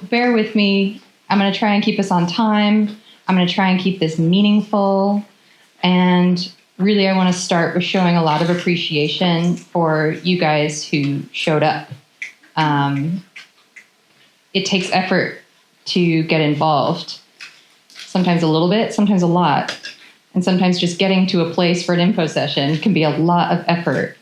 bear with me. I'm going to try and keep us on time. I'm going to try and keep this meaningful. And really, I want to start with showing a lot of appreciation for you guys who showed up. It takes effort to get involved. Sometimes a little bit, sometimes a lot. And sometimes just getting to a place for an info session can be a lot of effort.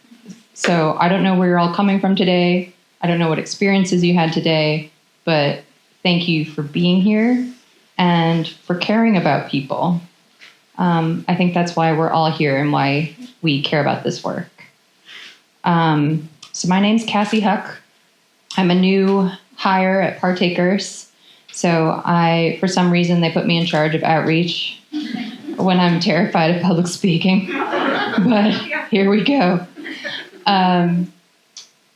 So I don't know where you're all coming from today. I don't know what experiences you had today, but thank you for being here and for caring about people. I think that's why we're all here and why we care about this work. So my name's Cassie Huck. I'm a new hire at Partakers. So for some reason, they put me in charge of outreach when I'm terrified of public speaking. But here we go.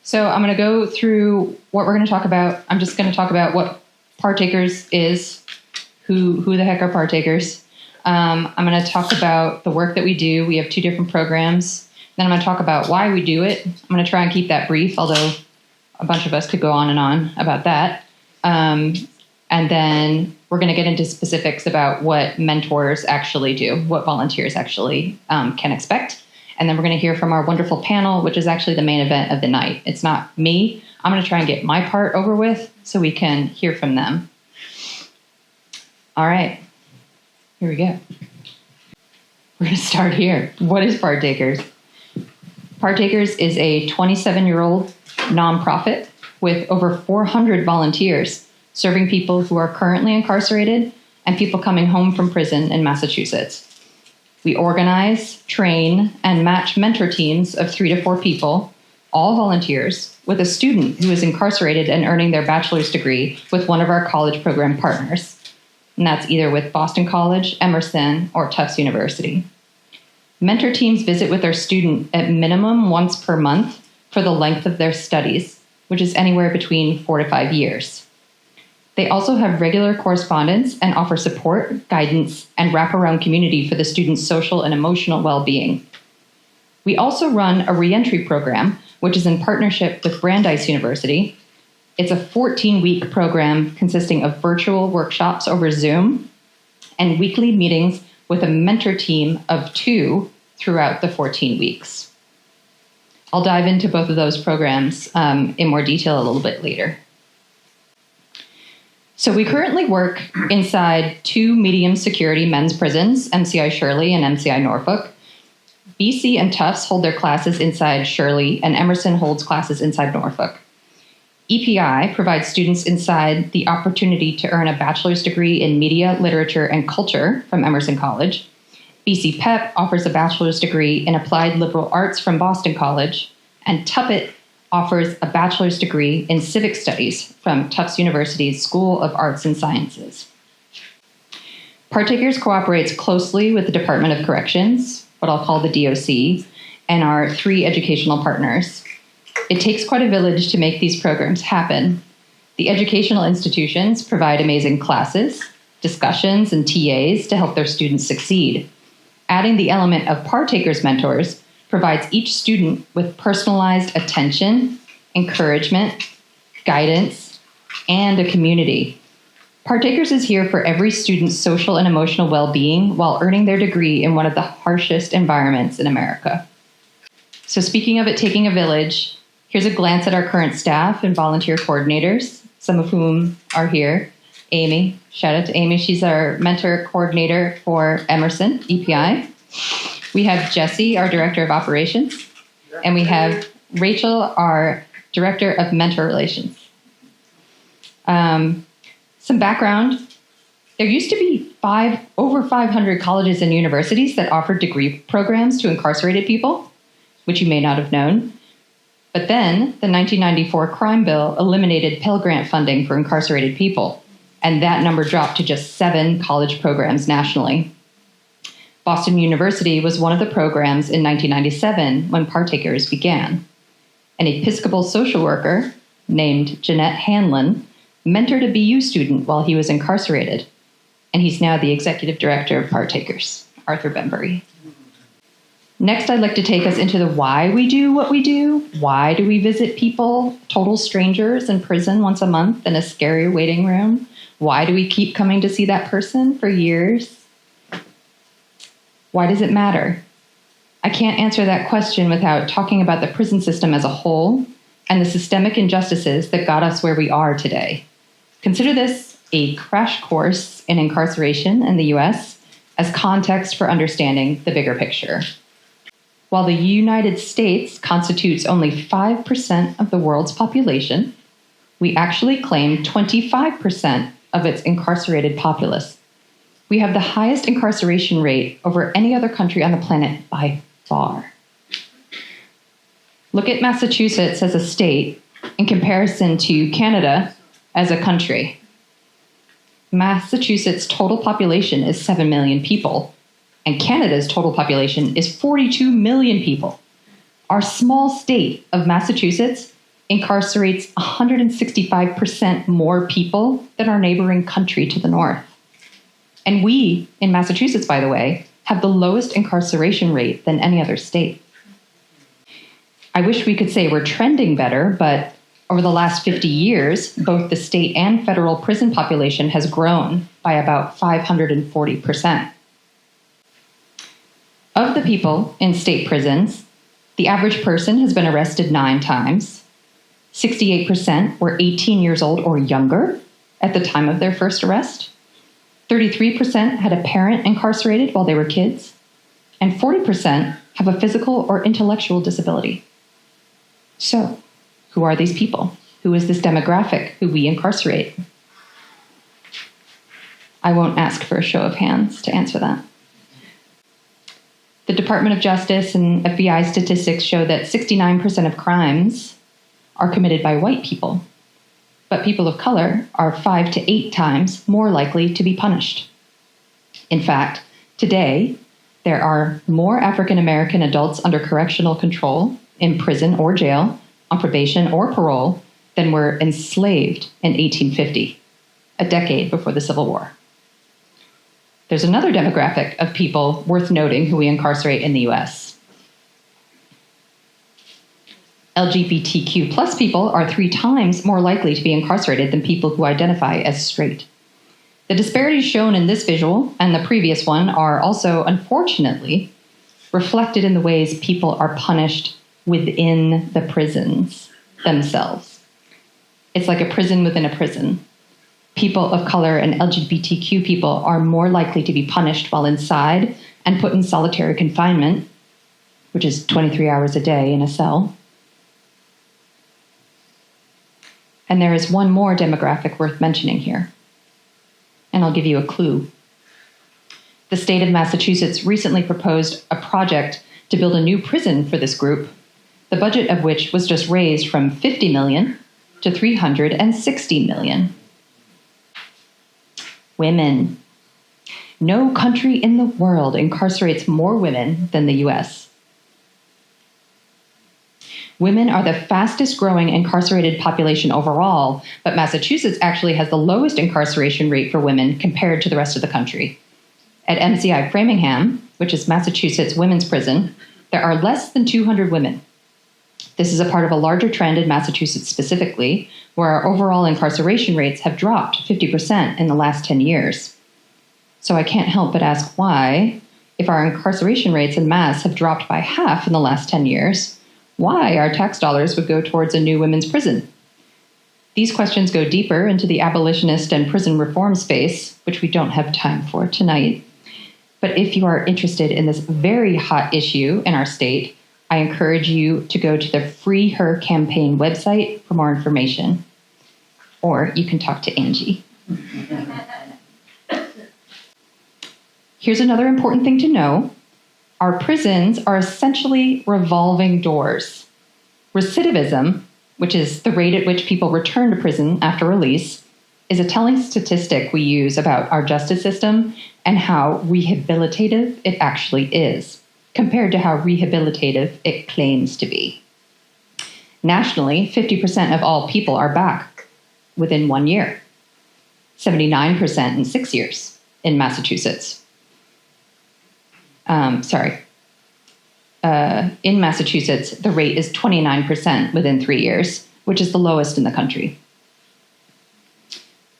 So I'm going to go through what we're going to talk about. I'm just going to talk about what Partakers is, who the heck are Partakers. I'm going to talk about the work that we do. We have 2 different programs. Then I'm going to talk about why we do it. I'm going to try and keep that brief, although a bunch of us could go on and on about that. And then we're going to get into specifics about what mentors actually do, what volunteers actually can expect. And then we're going to hear from our wonderful panel, which is actually the main event of the night. It's not me. I'm going to try and get my part over with so we can hear from them. All right. Here we go. We're going to start here. What is Partakers? Partakers is a 27-year-old nonprofit with over 400 volunteers serving people who are currently incarcerated and people coming home from prison in Massachusetts. We organize, train, and match mentor teams of 3 to 4 people, all volunteers, with a student who is incarcerated and earning their bachelor's degree with one of our college program partners. And that's either with Boston College, Emerson, or Tufts University. Mentor teams visit with their student at minimum once per month for the length of their studies, which is anywhere between 4 to 5 years. They also have regular correspondence and offer support, guidance, and wraparound community for the student's social and emotional well-being. We also run a reentry program, which is in partnership with Brandeis University. It's a 14-week program consisting of virtual workshops over Zoom and weekly meetings with a mentor team of 2 throughout the 14 weeks. I'll dive into both of those programs in more detail a little bit later. So we currently work inside 2 medium security men's prisons, MCI Shirley and MCI Norfolk. BC and Tufts hold their classes inside Shirley, and Emerson holds classes inside Norfolk. EPI provides students inside the opportunity to earn a bachelor's degree in media, literature, and culture from Emerson College. BC PEP offers a bachelor's degree in applied liberal arts from Boston College, and Tuppet offers a bachelor's degree in civic studies from Tufts University's School of Arts and Sciences. Partakers cooperates closely with the Department of Corrections, what I'll call the DOC, and our 3 educational partners. It takes quite a village to make these programs happen. The educational institutions provide amazing classes, discussions, and TAs to help their students succeed. Adding the element of Partakers mentors provides each student with personalized attention, encouragement, guidance, and a community. Partakers is here for every student's social and emotional well-being while earning their degree in one of the harshest environments in America. So speaking of it taking a village, here's a glance at our current staff and volunteer coordinators, some of whom are here. Amy, shout out to Amy. She's our mentor coordinator for Emerson, EPI. We have Jesse, our director of operations, and we have Rachel, our director of mentor relations. Some background. There used to be over 500 colleges and universities that offered degree programs to incarcerated people, which you may not have known. But then the 1994 crime bill eliminated Pell Grant funding for incarcerated people, and that number dropped to just 7 college programs nationally. Boston University was one of the programs in 1997 when Partakers began. An Episcopal social worker named Jeanette Hanlon mentored a BU student while he was incarcerated, and he's now the executive director of Partakers, Arthur Bembury. Next, I'd like to take us into the why we do what we do. Why do we visit people, total strangers, in prison once a month in a scary waiting room? Why do we keep coming to see that person for years? Why does it matter? I can't answer that question without talking about the prison system as a whole and the systemic injustices that got us where we are today. Consider this a crash course in incarceration in the US as context for understanding the bigger picture. While the United States constitutes only 5% of the world's population, we actually claim 25% of its incarcerated populace. We have the highest incarceration rate over any other country on the planet by far. Look at Massachusetts as a state in comparison to Canada as a country. Massachusetts' total population is 7 million people, and Canada's total population is 42 million people. Our small state of Massachusetts incarcerates 165% more people than our neighboring country to the north. And we, in Massachusetts, by the way, have the lowest incarceration rate than any other state. I wish we could say we're trending better, but over the last 50 years, both the state and federal prison population has grown by about 540%. Of the people in state prisons, the average person has been arrested 9 times. 68% were 18 years old or younger at the time of their first arrest. 33% had a parent incarcerated while they were kids. And 40% have a physical or intellectual disability. So, who are these people? Who is this demographic who we incarcerate? I won't ask for a show of hands to answer that. The Department of Justice and FBI statistics show that 69% of crimes are committed by white people, but people of color are 5 to 8 times more likely to be punished. In fact, today, there are more African American adults under correctional control in prison or jail, on probation or parole, than were enslaved in 1850, a decade before the Civil War. There's another demographic of people worth noting who we incarcerate in the US. LGBTQ plus people are 3 times more likely to be incarcerated than people who identify as straight. The disparities shown in this visual and the previous one are also, unfortunately, reflected in the ways people are punished within the prisons themselves. It's like a prison within a prison. People of color and LGBTQ people are more likely to be punished while inside and put in solitary confinement, which is 23 hours a day in a cell. And there is one more demographic worth mentioning here. And I'll give you a clue. The state of Massachusetts recently proposed a project to build a new prison for this group, the budget of which was just raised from $50 million to $360 million. Women. No country in the world incarcerates more women than the US. Women are the fastest growing incarcerated population overall, but Massachusetts actually has the lowest incarceration rate for women compared to the rest of the country. At MCI Framingham, which is Massachusetts women's prison, there are less than 200 women. This is a part of a larger trend in Massachusetts specifically, where our overall incarceration rates have dropped 50% in the last 10 years. So I can't help but ask why, if our incarceration rates in Mass have dropped by half in the last 10 years, why our tax dollars would go towards a new women's prison. These questions go deeper into the abolitionist and prison reform space, which we don't have time for tonight. But if you are interested in this very hot issue in our state, I encourage you to go to the Free Her campaign website for more information. Or you can talk to Angie. Here's another important thing to know. Our prisons are essentially revolving doors. Recidivism, which is the rate at which people return to prison after release, is a telling statistic we use about our justice system and how rehabilitative it actually is, compared to how rehabilitative it claims to be. Nationally, 50% of all people are back within 1 year, 79% in 6 years in Massachusetts. in Massachusetts, the rate is 29% within 3 years, which is the lowest in the country.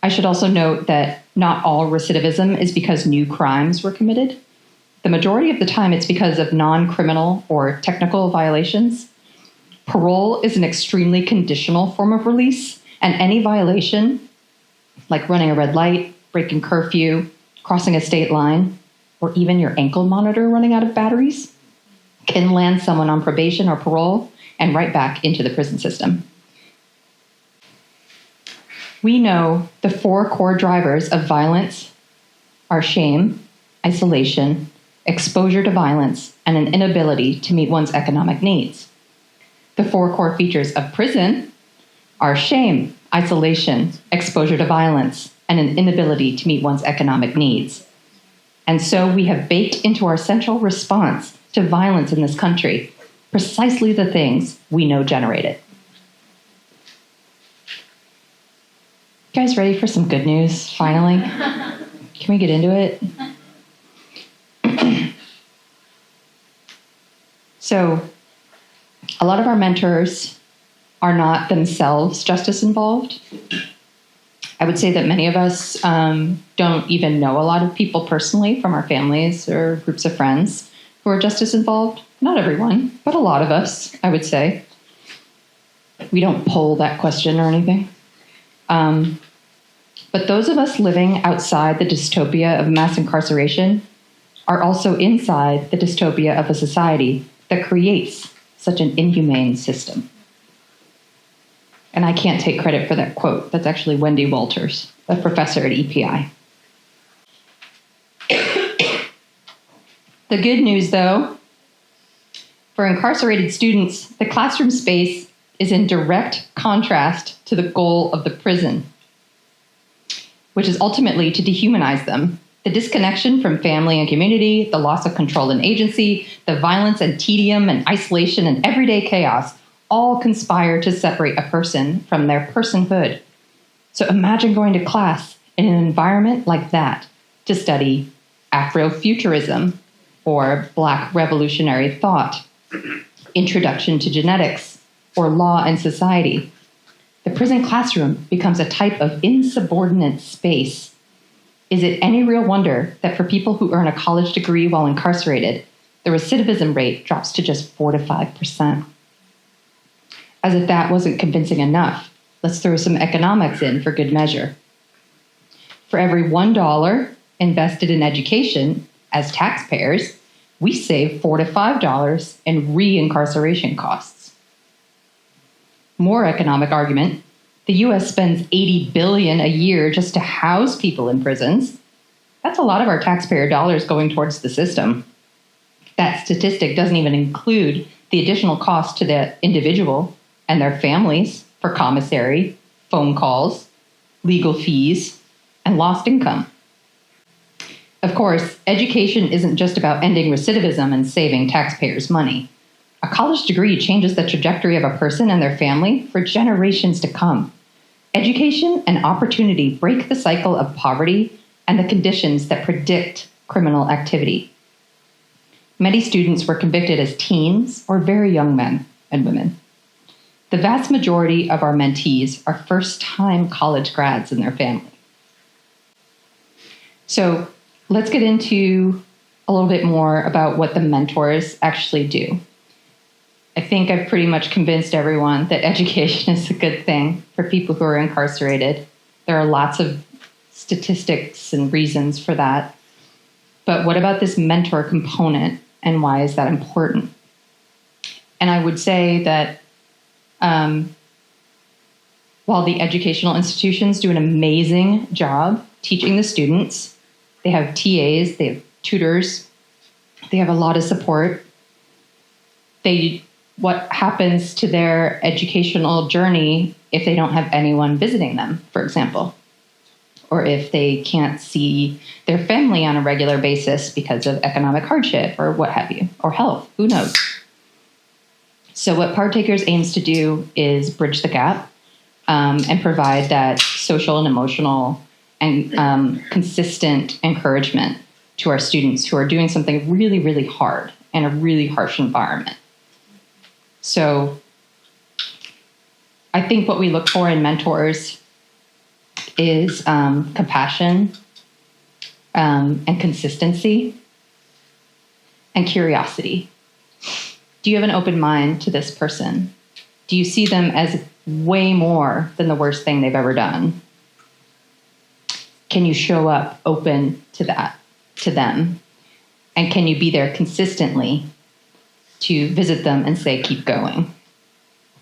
I should also note that not all recidivism is because new crimes were committed. The majority of the time, it's because of non-criminal or technical violations. Parole is an extremely conditional form of release, and any violation, like running a red light, breaking curfew, crossing a state line, or even your ankle monitor running out of batteries, can land someone on probation or parole and right back into the prison system. We know the 4 core drivers of violence are shame, isolation, exposure to violence, and an inability to meet one's economic needs. The 4 core features of prison are shame, isolation, exposure to violence, and an inability to meet one's economic needs. And so we have baked into our central response to violence in this country precisely the things we know generate it. You guys ready for some good news, finally? Can we get into it? So, a lot of our mentors are not themselves justice involved. I would say that many of us don't even know a lot of people personally from our families or groups of friends who are justice involved. Not everyone, but a lot of us, I would say. We don't poll that question or anything. But those of us living outside the dystopia of mass incarceration are also inside the dystopia of a society that creates such an inhumane system. And I can't take credit for that quote. That's actually Wendy Walters, a professor at EPI. The good news, though, for incarcerated students, the classroom space is in direct contrast to the goal of the prison, which is ultimately to dehumanize them. The disconnection from family and community, the loss of control and agency, the violence and tedium and isolation and everyday chaos all conspire to separate a person from their personhood. So imagine going to class in an environment like that to study Afrofuturism or Black revolutionary thought, Introduction to Genetics, or Law and Society. The prison classroom becomes a type of insubordinate space. Is it any real wonder that for people who earn a college degree while incarcerated, the recidivism rate drops to just 4 to 5%? As if that wasn't convincing enough, let's throw some economics in for good measure. For every $1 invested in education as taxpayers, we save $4 to $5 in re-incarceration costs. More economic argument, the U.S. spends $80 billion a year just to house people in prisons. That's a lot of our taxpayer dollars going towards the system. That statistic doesn't even include the additional cost to the individual and their families for commissary, phone calls, legal fees, and lost income. Of course, education isn't just about ending recidivism and saving taxpayers' money. A college degree changes the trajectory of a person and their family for generations to come. Education and opportunity break the cycle of poverty and the conditions that predict criminal activity. Many students were convicted as teens or very young men and women. The vast majority of our mentees are first-time college grads in their family. So let's get into a little bit more about what the mentors actually do. I think I've pretty much convinced everyone that education is a good thing for people who are incarcerated. There are lots of statistics and reasons for that. But what about this mentor component, and why is that important? And I would say that while the educational institutions do an amazing job teaching the students, they have TAs, they have tutors, they have a lot of support. What happens to their educational journey if they don't have anyone visiting them, for example, or if they can't see their family on a regular basis because of economic hardship or what have you, or health, who knows? So what Partakers aims to do is bridge the gap and provide that social and emotional and consistent encouragement to our students who are doing something really, really hard in a really harsh environment. So I think what we look for in mentors is compassion and consistency and curiosity. Do you have an open mind to this person? Do you see them as way more than the worst thing they've ever done? Can you show up open to that, to them? And can you be there consistently to visit them and say, keep going?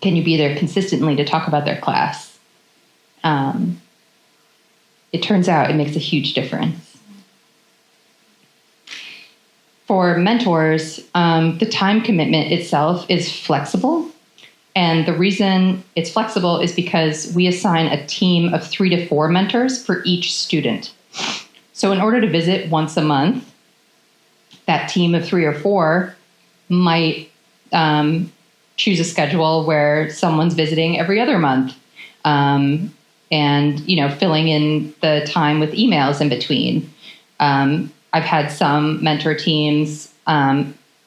Can you be there consistently to talk about their class? It turns out it makes a huge difference. For mentors, the time commitment itself is flexible. And the reason it's flexible is because we assign a team of 3 to 4 mentors for each student. So in order to visit once a month, that team of 3 or 4 might choose a schedule where someone's visiting every other month, and filling in the time with emails in between. I've had some mentor teams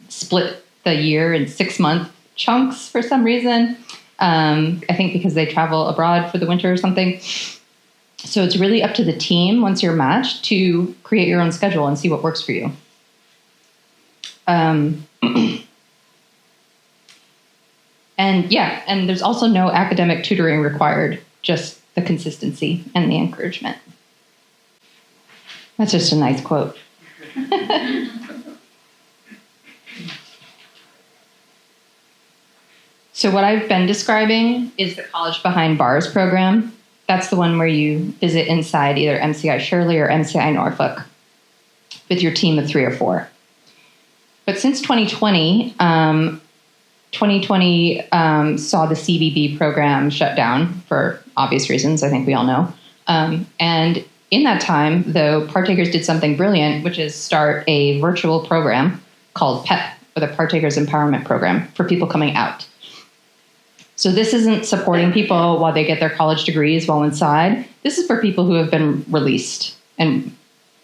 split the year in 6-month chunks for some reason. I think because they travel abroad for the winter or something. So it's really up to the team once you're matched to create your own schedule and see what works for you. And there's also no academic tutoring required, just the consistency and the encouragement. That's just a nice quote. So what I've been describing is the College Behind Bars program. That's the one where you visit inside either MCI Shirley or MCI Norfolk with your team of 3 or 4. But since 2020, 2020 saw the CBB program shut down for obvious reasons, I think we all know. And in that time, though, Partakers did something brilliant, which is start a virtual program called PEP, or the Partakers Empowerment Program, for people coming out. So this isn't supporting people while they get their college degrees while inside. This is for people who have been released. And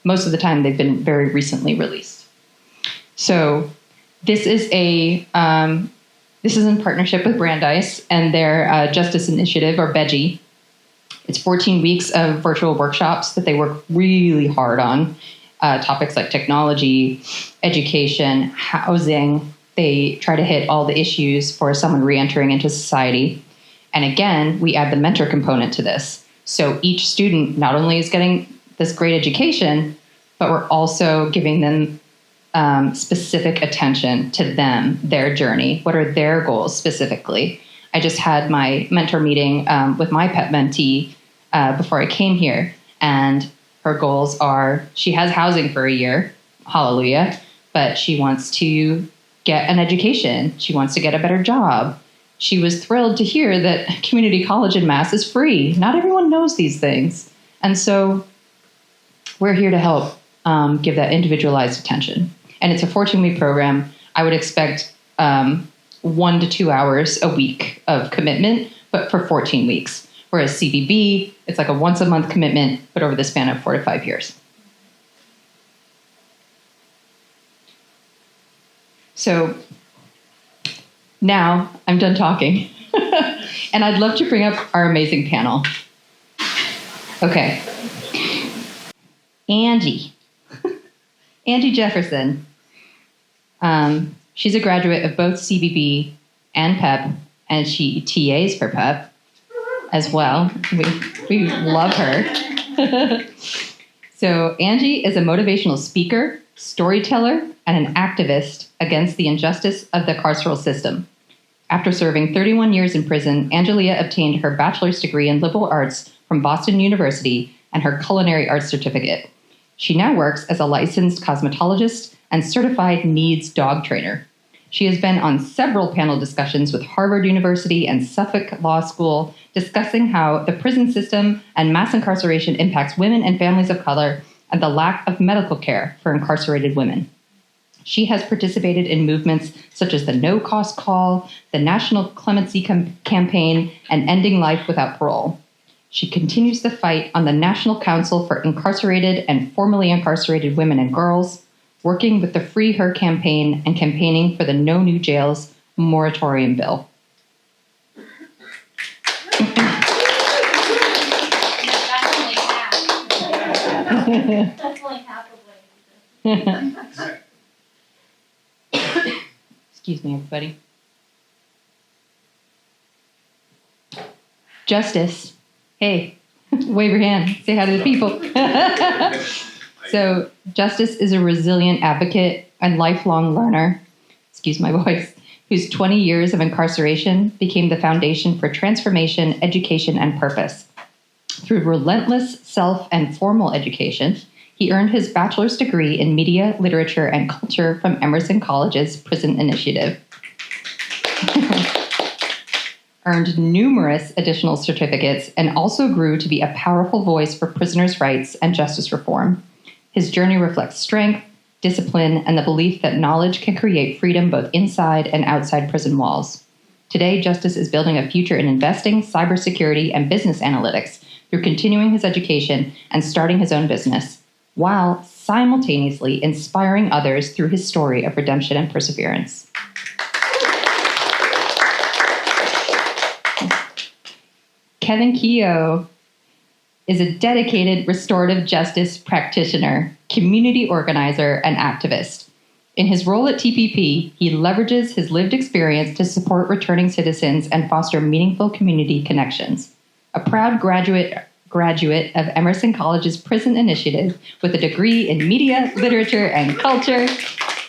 most of the time, they've been very recently released. So this is in partnership with Brandeis and their Justice Initiative, or BWC. It's 14 weeks of virtual workshops that they work really hard on. Topics like technology, education, housing. They try to hit all the issues for someone reentering into society. And again, we add the mentor component to this. So each student not only is getting this great education, but we're also giving them specific attention to them, their journey. What are their goals specifically? I just had my mentor meeting with my PEP mentee before I came here. And her goals are, she has housing for a year, hallelujah, but she wants to get an education. She wants to get a better job. She was thrilled to hear that community college in Mass is free. Not everyone knows these things. And so we're here to help give that individualized attention. And it's a 14-week program. I would expect 1 to 2 hours a week of commitment, but for 14 weeks. Whereas CBB, it's like a once-a-month commitment, but over the span of 4 to 5 years. So now I'm done talking. And I'd love to bring up our amazing panel. Okay. Angie Jefferson. She's a graduate of both CBB and PEP, and she TAs for PEP as well. We love her. So Angie is a motivational speaker, storyteller, and an activist against the injustice of the carceral system. After serving 31 years in prison, Angelia obtained her bachelor's degree in liberal arts from Boston University and her culinary arts certificate. She now works as a licensed cosmetologist and certified needs dog trainer. She has been on several panel discussions with Harvard University and Suffolk Law School discussing how the prison system and mass incarceration impacts women and families of color and the lack of medical care for incarcerated women. She has participated in movements such as the No Cost Call, the National Clemency Campaign, and Ending Life Without Parole. She continues the fight on the National Council for Incarcerated and Formerly Incarcerated Women and Girls, working with the Free Her campaign and campaigning for the No New Jails moratorium bill. That's only half of what Excuse me, everybody. Justice. Hey, wave your hand. Say hi to the people. So, Justice is a resilient advocate and lifelong learner, excuse my voice, whose 20 years of incarceration became the foundation for transformation, education, and purpose. Through relentless self and formal education, he earned his bachelor's degree in media, literature, and culture from Emerson College's Prison Initiative. Earned numerous additional certificates and also grew to be a powerful voice for prisoners' rights and justice reform. His journey reflects strength, discipline, and the belief that knowledge can create freedom both inside and outside prison walls. Today, Justice is building a future in investing, cybersecurity, and business analytics through continuing his education and starting his own business, while simultaneously inspiring others through his story of redemption and perseverance. Kevin Keogh is a dedicated restorative justice practitioner, community organizer, and activist. In his role at TPP, he leverages his lived experience to support returning citizens and foster meaningful community connections. A proud graduate of Emerson College's Prison Initiative with a degree in media, literature, and culture,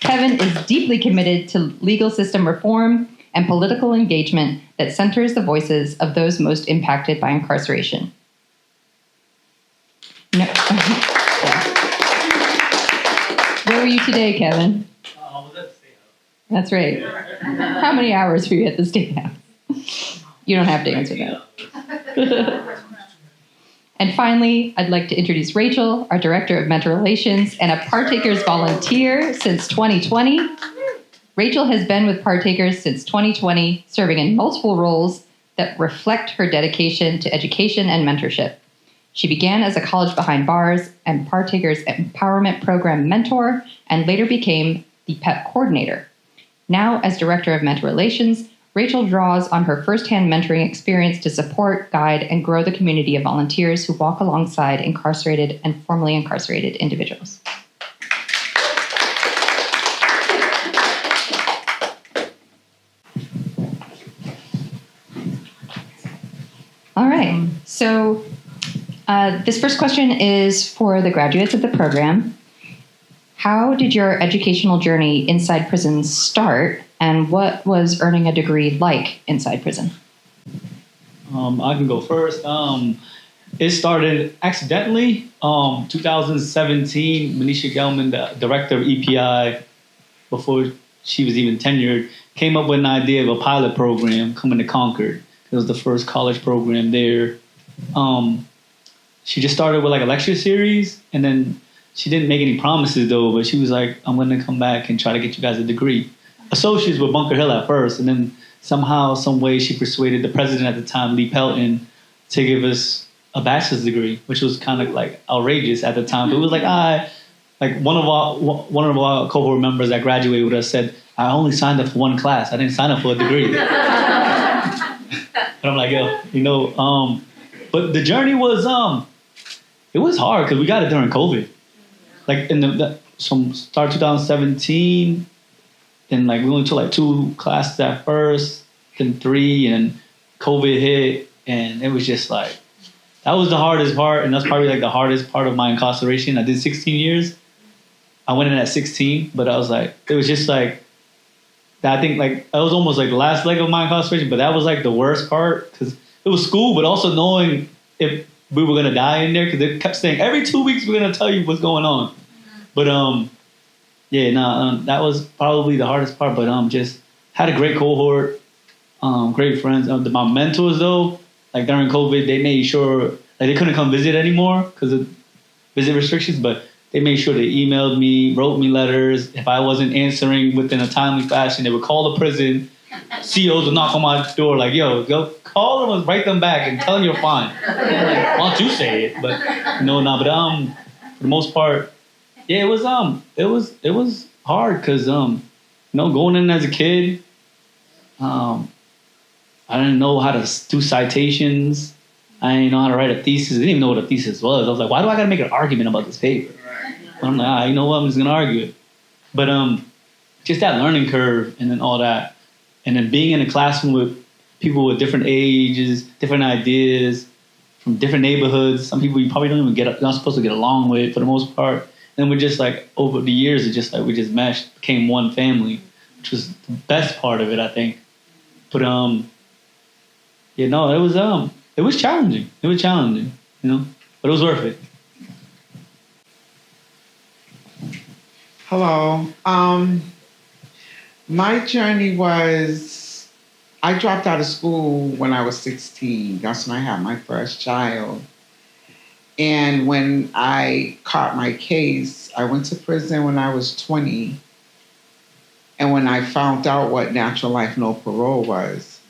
Kevin is deeply committed to legal system reform and political engagement that centers the voices of those most impacted by incarceration. No. Where were you today, Kevin? I was at the State House. That's right. How many hours were you at the State House? You don't have to answer that. And finally, I'd like to introduce Rachel, our Director of Mentor Relations and a Partakers volunteer since 2020. Rachel has been with Partakers since 2020, serving in multiple roles that reflect her dedication to education and mentorship. She began as a College Behind Bars and Partakers Empowerment Program mentor and later became the PEP coordinator. Now, as Director of Mentor Relations, Rachel draws on her firsthand mentoring experience to support, guide, and grow the community of volunteers who walk alongside incarcerated and formerly incarcerated individuals. All right, so this first question is for the graduates of the program. How did your educational journey inside prison start, and what was earning a degree like inside prison? I can go first. It started accidentally. 2017, Manisha Gelman, the director of EPI, before she was even tenured, came up with an idea of a pilot program coming to Concord. It was the first college program there. She just started with like a lecture series, and then she didn't make any promises though, but she was like, I'm going to come back and try to get you guys a degree. Associates with Bunker Hill at first, and then somehow, some way she persuaded the president at the time, Lee Pelton, to give us a bachelor's degree, which was kind of like outrageous at the time. But it was like, like one of our cohort members that graduated with us said, I only signed up for one class. I didn't sign up for a degree. And I'm like, but the journey was, it was hard because we got it during COVID. Like from start 2017, then like we only took like 2 classes at first, then 3, and COVID hit, and it was just like, that was the hardest part, and that's probably like the hardest part of my incarceration. I did 16 years. I went in at 16, but I was like, it was just like, I think like that was almost like the last leg of my incarceration, but that was like the worst part because it was school, but also knowing if we were gonna die in there because they kept saying every 2 weeks we're gonna tell you what's going on. But that was probably the hardest part. But just had a great cohort, great friends. My mentors though, like during COVID, they made sure like they couldn't come visit anymore because of visit restrictions, but they made sure they emailed me, wrote me letters. If I wasn't answering within a timely fashion, they would call the prison. CEOs would knock on my door like, yo, go call them and write them back and tell them you're fine. Like, why don't you say it? But for the most part, Yeah, it was hard because going in as a kid, I didn't know how to do citations. I didn't know how to write a thesis. I didn't even know what a thesis was. I was like, why do I got to make an argument about this paper? But I'm like, you know what? I'm just gonna argue it. But just that learning curve and then all that, and then being in a classroom with people with different ages, different ideas, from different neighborhoods. Some people you probably don't even you're not supposed to get along with for the most part. And we're just like over the years, it's just like we just meshed, became one family, which was the best part of it, I think. But it was challenging. It was challenging, but it was worth it. Hello. My journey was, I dropped out of school when I was 16. That's when I had my first child. And when I caught my case, I went to prison when I was 20. And when I found out what natural life, no parole was,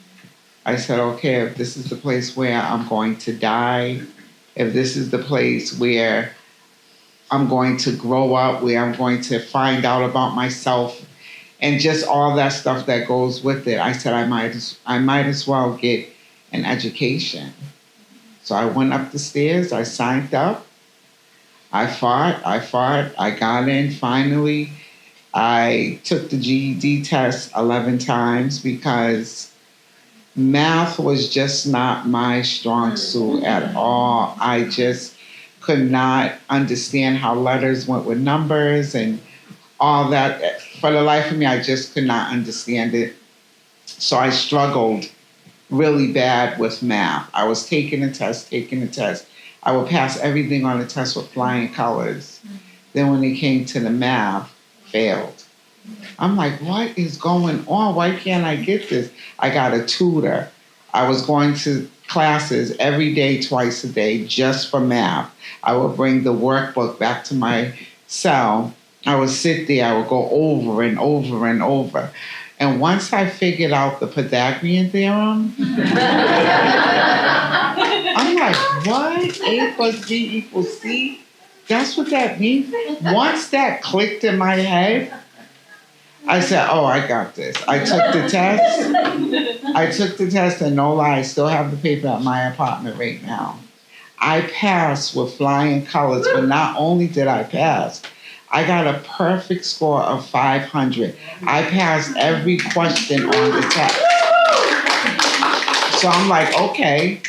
I said, okay, if this is the place where I'm going to die, if this is the place where I'm going to grow up, where I'm going to find out about myself and just all that stuff that goes with it, I said I might as well get an education. So I went up the stairs, I signed up, I fought, I got in finally. I took the GED test 11 times because math was just not my strong suit at all. I just could not understand how letters went with numbers and all that. For the life of me, I just could not understand it. So I struggled really bad with math. I was taking a test. I would pass everything on the test with flying colors. Then when it came to the math, failed. I'm like, what is going on? Why can't I get this? I got a tutor. I was going to classes every day, twice a day, just for math. I would bring the workbook back to my cell. I would sit there. I would go over and over and over. And once I figured out the Pythagorean theorem, I'm like, what? A plus B equals C? That's what that means? Once that clicked in my head, I said, oh, I got this. I took the test and no lie, I still have the paper at my apartment right now. I passed with flying colors, but not only did I pass, I got a perfect score of 500. I passed every question on the test. So I'm like, okay,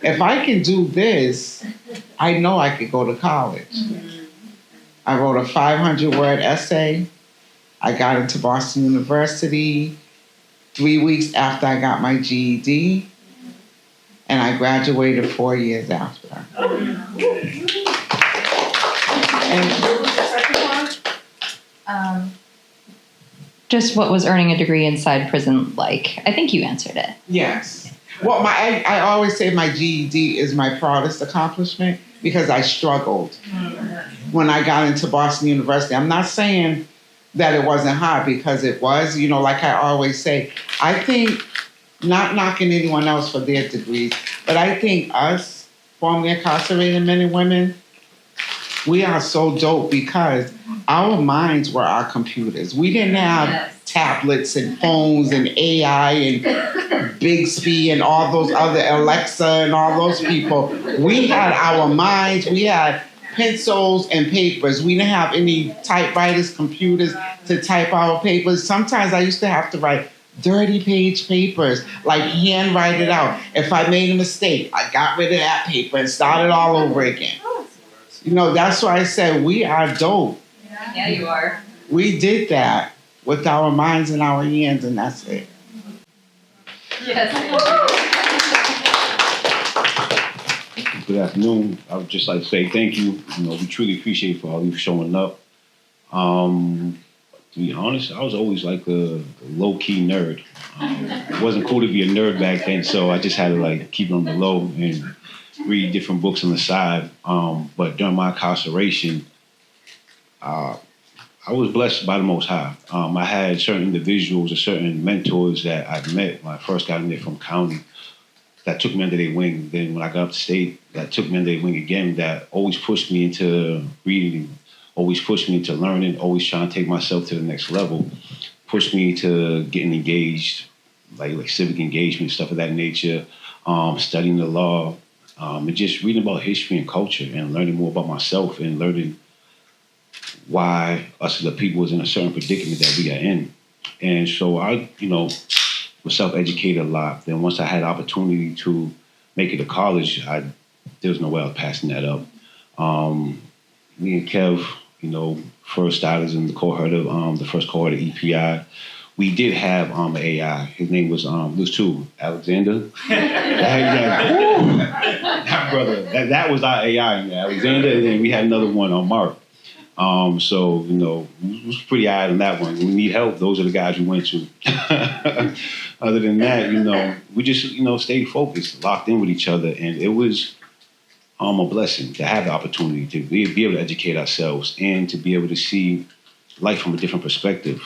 if I can do this, I know I could go to college. I wrote a 500-word essay. I got into Boston University 3 weeks after I got my GED, and I graduated 4 years after. Just what was earning a degree inside prison like? I think you answered it. Yes. Well, I always say my GED is my proudest accomplishment because I struggled when I got into Boston University. I'm not saying that it wasn't hard because it was, like I always say, I think, not knocking anyone else for their degrees, but I think us, formerly incarcerated men and women, we are so dope because our minds were our computers. We didn't have tablets and phones and AI and Bixby and all those other Alexa and all those people. We had our minds. We had pencils and papers. We didn't have any typewriters, computers to type our papers. Sometimes I used to have to write 30-page papers, like handwrite it out. If I made a mistake, I got rid of that paper and started all over again. That's why I said we are dope. Yeah, you are. We did that with our minds and our hands, and that's it. Yes. Good afternoon. I would just like to say thank you. We truly appreciate for all you showing up. To be honest, I was always like a low-key nerd. It wasn't cool to be a nerd back then, so I just had to keep it on the low and read different books on the side. But during my incarceration, I was blessed by the Most High. I had certain individuals or certain mentors that I met when I first got in there from county that took me under their wing. Then when I got up to state, that took me under their wing again, that always pushed me into reading always pushed me into learning, always trying to take myself to the next level, pushed me to getting engaged, like civic engagement, stuff of that nature, studying the law, and just reading about history and culture and learning more about myself and learning why us as a people was in a certain predicament that we are in. And so I, was self-educated a lot. Then once I had the opportunity to make it to college, there was no way I was passing that up. Me and Kev, first starters in the cohort of the first cohort of EPI. We did have an AI. His name was two, Alexander. That brother, that was our AI, Alexander, and then we had another one on Mark. So we was pretty eyed on that one. When we need help, those are the guys we went to. Other than that, we just stayed focused, locked in with each other, and it was a blessing to have the opportunity to be able to educate ourselves and to be able to see life from a different perspective.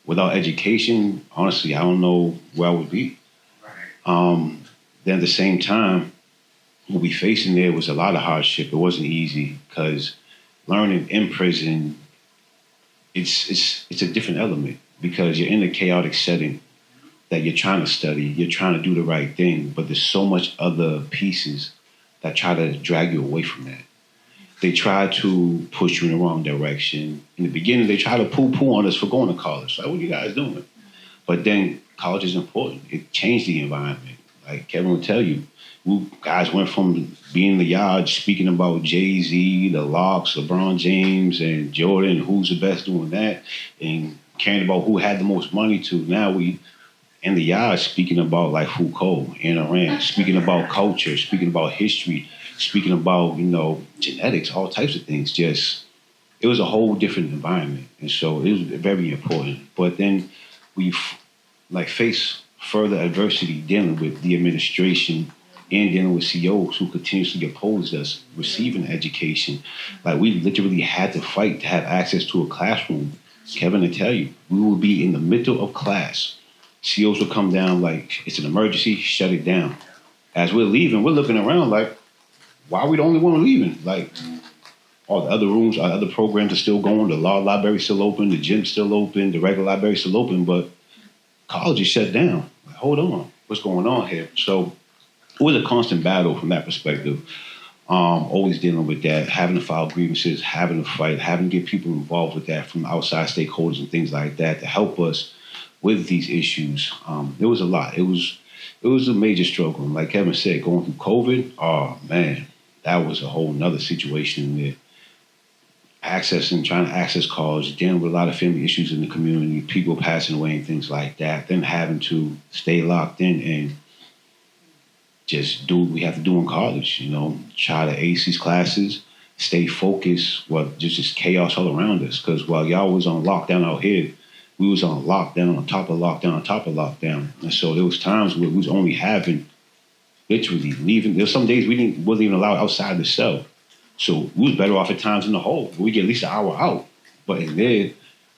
Without education, honestly, I don't know where I would be. Then at the same time, what we faced in there was a lot of hardship. It wasn't easy because learning in prison, it's a different element because you're in a chaotic setting that you're trying to study, you're trying to do the right thing, but there's so much other pieces that try to drag you away from that. They try to push you in the wrong direction. In the beginning, they try to poo-poo on us for going to college. Like, what are you guys doing? But then college is important. It changed the environment. Like Kevin will tell you, we guys went from being in the yard speaking about Jay-Z, the Locks, LeBron James, and Jordan, who's the best doing that, and caring about who had the most money to. Now we in the yard speaking about like Foucault and Iran, speaking about culture, speaking about history, speaking about, genetics, all types of things. Just, it was a whole different environment. And so it was very important. But then we face further adversity dealing with the administration and dealing with COs who continuously opposed us receiving education. Like, we literally had to fight to have access to a classroom. Kevin will tell you, we would be in the middle of class. COs would come down like, it's an emergency, shut it down. As we're leaving, we're looking around like, why are we the only one leaving? Like, all the other rooms, all the other programs are still going. The law library's still open. The gym's still open. The regular library's still open. But college is shut down. Like, hold on. What's going on here? So it was a constant battle from that perspective. Always dealing with that, having to file grievances, having to fight, having to get people involved with that from outside stakeholders and things like that to help us with these issues. It was a lot. It was a major struggle. Like Kevin said, going through COVID, oh man, that was a whole nother situation there. Trying to access college, dealing with a lot of family issues in the community, people passing away and things like that, then having to stay locked in and just do what we have to do in college, try to ace these classes, stay focused, just chaos all around us. Because while y'all was on lockdown out here, we was on lockdown on top of lockdown on top of lockdown. And so there was times where we was only having, literally leaving. There's some days wasn't even allowed outside the cell. So we was better off at times in the hole. We get at least an hour out. But in there,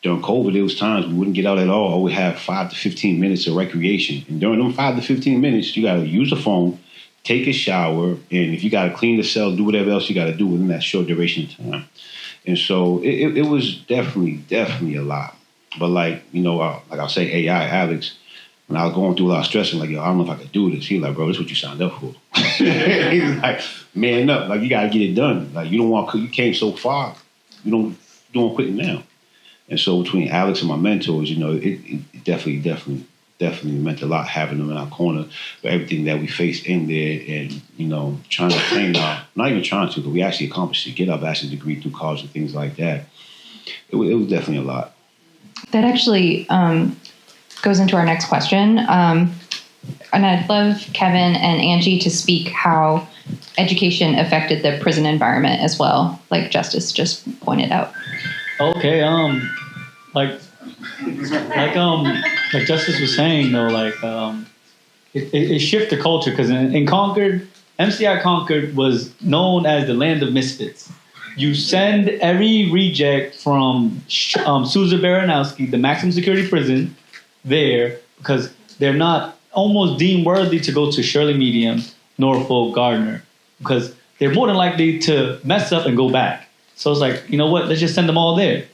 during COVID, there was times we wouldn't get out at all. Or we have 5 to 15 minutes of recreation. And during them 5 to 15 minutes, you got to use the phone, take a shower, and if you got to clean the cell, do whatever else you got to do within that short duration of time. And so it was definitely a lot. But like I'll say AI, Alex, when I was going through a lot of stress, and like, yo, I don't know if I could do this. He's like, bro, this is what you signed up for. He's like, man up, like you gotta get it done. Like you came so far, you don't quit now. And so between Alex and my mentors, it definitely meant a lot having them in our corner for everything that we faced in there, and trying to obtain not even trying to, but we actually accomplished it, get our bachelor's degree through college and things like that. It was definitely a lot. That actually goes into our next question. And I'd love Kevin and Angie to speak how education affected the prison environment as well, like Justice just pointed out. Okay, like Justice was saying though, it shifted the culture because in Concord, MCI Concord was known as the land of misfits. You send every reject from Susan Baranowski, the maximum security prison, there because they're not almost deemed worthy to go to Shirley Medium, Norfolk, Gardner, because they're more than likely to mess up and go back. So it's like, you know what? Let's just send them all there.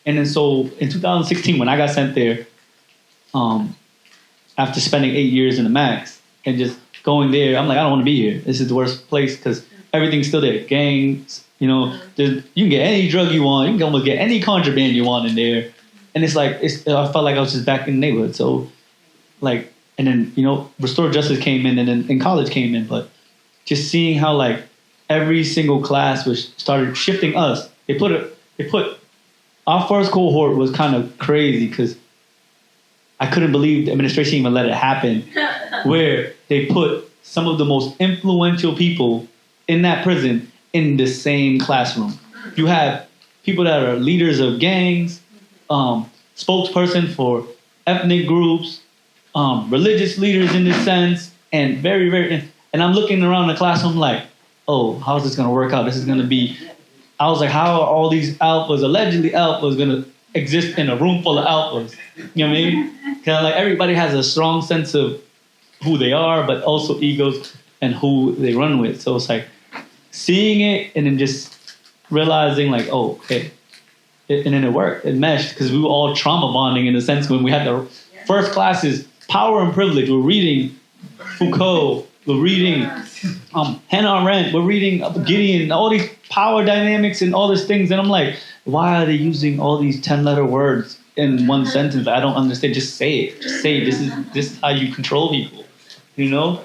And then so in 2016, when I got sent there, after spending 8 years in the max and just going there, I'm like, I don't want to be here. This is the worst place because everything's still there. Gangs, you know, you can get any drug you want. You can almost get any contraband you want in there. And it's like, I felt like I was just back in the neighborhood. So like, and then, you know, Restored Justice came in and then college came in. But just seeing how like every single class was started shifting us. They put our first cohort was kind of crazy because I couldn't believe the administration even let it happen, where they put some of the most influential people in that prison in the same classroom. You have people that are leaders of gangs, spokesperson for ethnic groups, religious leaders in this sense, and very, very, and I'm looking around the classroom like, oh, how's this going to work out? This is going to be, I was like, how are all these alphas, allegedly alphas, going to exist in a room full of alphas? You know what I mean? Because like everybody has a strong sense of who they are, but also egos and who they run with. So it's like seeing it and then just realizing like, oh, okay. And then it worked. It meshed because we were all trauma bonding in a sense when we had the first classes, Power and Privilege. We're reading Foucault. We're reading Hannah Arendt. We're reading Gideon. All these power dynamics and all these things. And I'm like, why are they using all these 10-letter words in one sentence? I don't understand. Just say it. Just say it. This is how you control people, you know?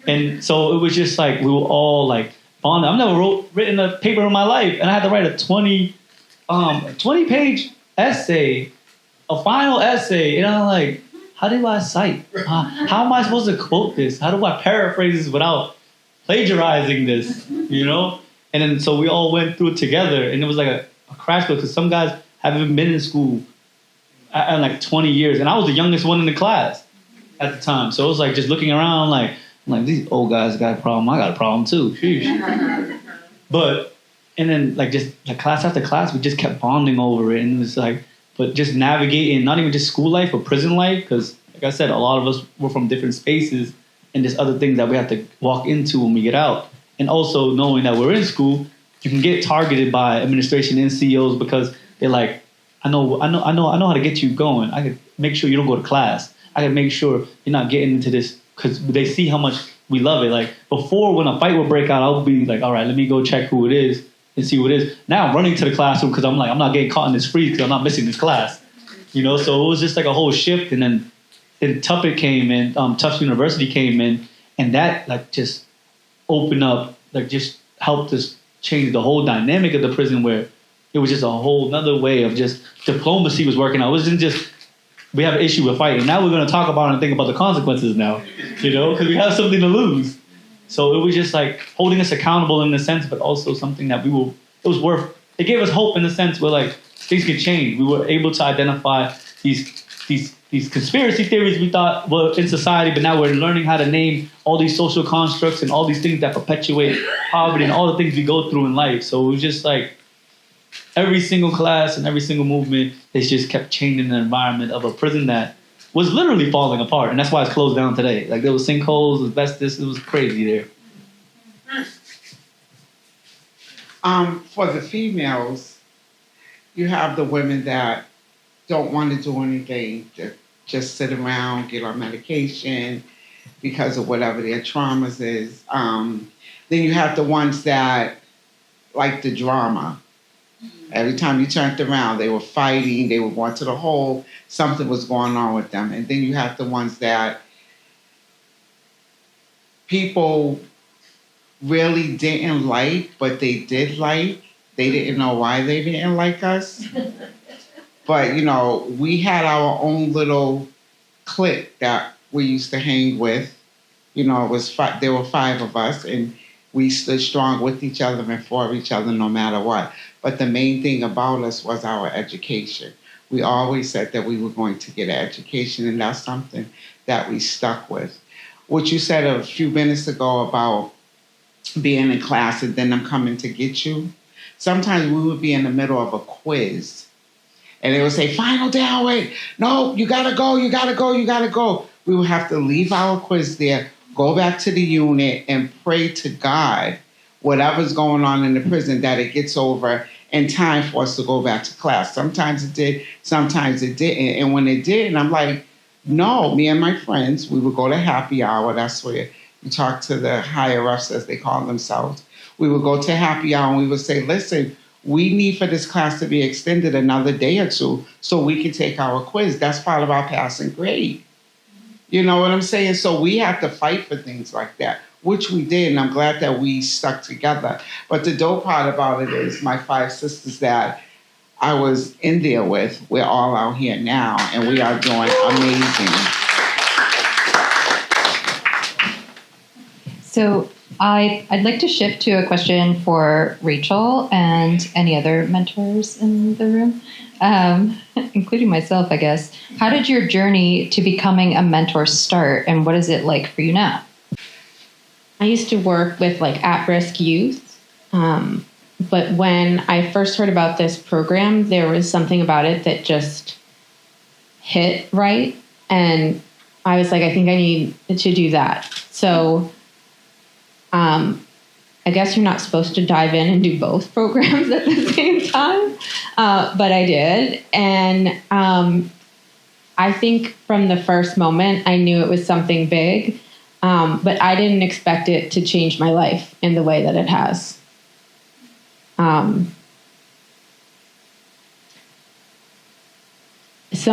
And so it was just like we were all like bonded. I've never written a paper in my life, and I had to write a 20-page essay, a final essay, and I'm like, how do I cite? How am I supposed to quote this? How do I paraphrase this without plagiarizing this, you know? And then so we all went through it together, and it was like a crash course because some guys haven't been in school in like 20 years, and I was the youngest one in the class at the time. So it was like just looking around like, I'm like, these old guys got a problem. I got a problem too. Sheesh. But, and then like just like class after class, we just kept bonding over it. And it was like, but just navigating, not even just school life, but prison life. Because like I said, a lot of us were from different spaces and there's other things that we have to walk into when we get out. And also knowing that we're in school, you can get targeted by administration and CEOs because they're like, I know how to get you going. I could make sure you don't go to class. I could make sure you're not getting into this because they see how much we love it. Like before, when a fight would break out, I'll be like, all right, let me go check who it is and see who it is. Now I'm running to the classroom because I'm like, I'm not getting caught in this freeze because I'm not missing this class. You know, so it was just like a whole shift. And then Tufts came in, Tufts University came in, and that like just opened up, like just helped us change the whole dynamic of the prison where it was just a whole nother way of just diplomacy was working out. It wasn't just, we have an issue with fighting. Now we're going to talk about it and think about the consequences now, you know, because we have something to lose. So it was just like holding us accountable in a sense, but also something that it was worth, it gave us hope in a sense where like things could change. We were able to identify these conspiracy theories we thought were in society, but now we're learning how to name all these social constructs and all these things that perpetuate poverty and all the things we go through in life. So it was just like every single class and every single movement, they just kept changing the environment of a prison that was literally falling apart. And that's why it's closed down today. Like there was sinkholes, asbestos, it was crazy there. For the females, you have the women that don't want to do anything, just sit around, get on medication because of whatever their traumas is. Then you have the ones that like the drama. Every time you turned around, they were fighting, they were going to the hole, something was going on with them. And then you have the ones that people really didn't like, but they did like. They didn't know why they didn't like us. But, you know, we had our own little clique that we used to hang with. You know, it was there were 5 of us, and we stood strong with each other and for each other no matter what. But the main thing about us was our education. We always said that we were going to get an education, and that's something that we stuck with. What you said a few minutes ago about being in class and then them coming to get you, sometimes we would be in the middle of a quiz, and they would say, final down, wait, no, you gotta go, you gotta go, you gotta go. We would have to leave our quiz there, go back to the unit, and pray to God whatever's going on in the prison, that it gets over in time for us to go back to class. Sometimes it did, sometimes it didn't. And when it did, I'm like, no, me and my friends, we would go to happy hour. That's where you talk to the higher ups, as they call themselves. We would go to happy hour and we would say, listen, we need for this class to be extended another day or two so we can take our quiz. That's part of our passing grade. You know what I'm saying? So we have to fight for things like that, which we did, and I'm glad that we stuck together. But the dope part about it is my 5 sisters that I was in there with, we're all out here now, and we are doing amazing. So I'd like to shift to a question for Rachel and any other mentors in the room, including myself, I guess. How did your journey to becoming a mentor start, and what is it like for you now? I used to work with like at-risk youth, but when I first heard about this program, there was something about it that just hit right, and I was like, I think I need to do that. So I guess you're not supposed to dive in and do both programs at the same time, but I did. And I think from the first moment, I knew it was something big, but I didn't expect it to change my life in the way that it has. Some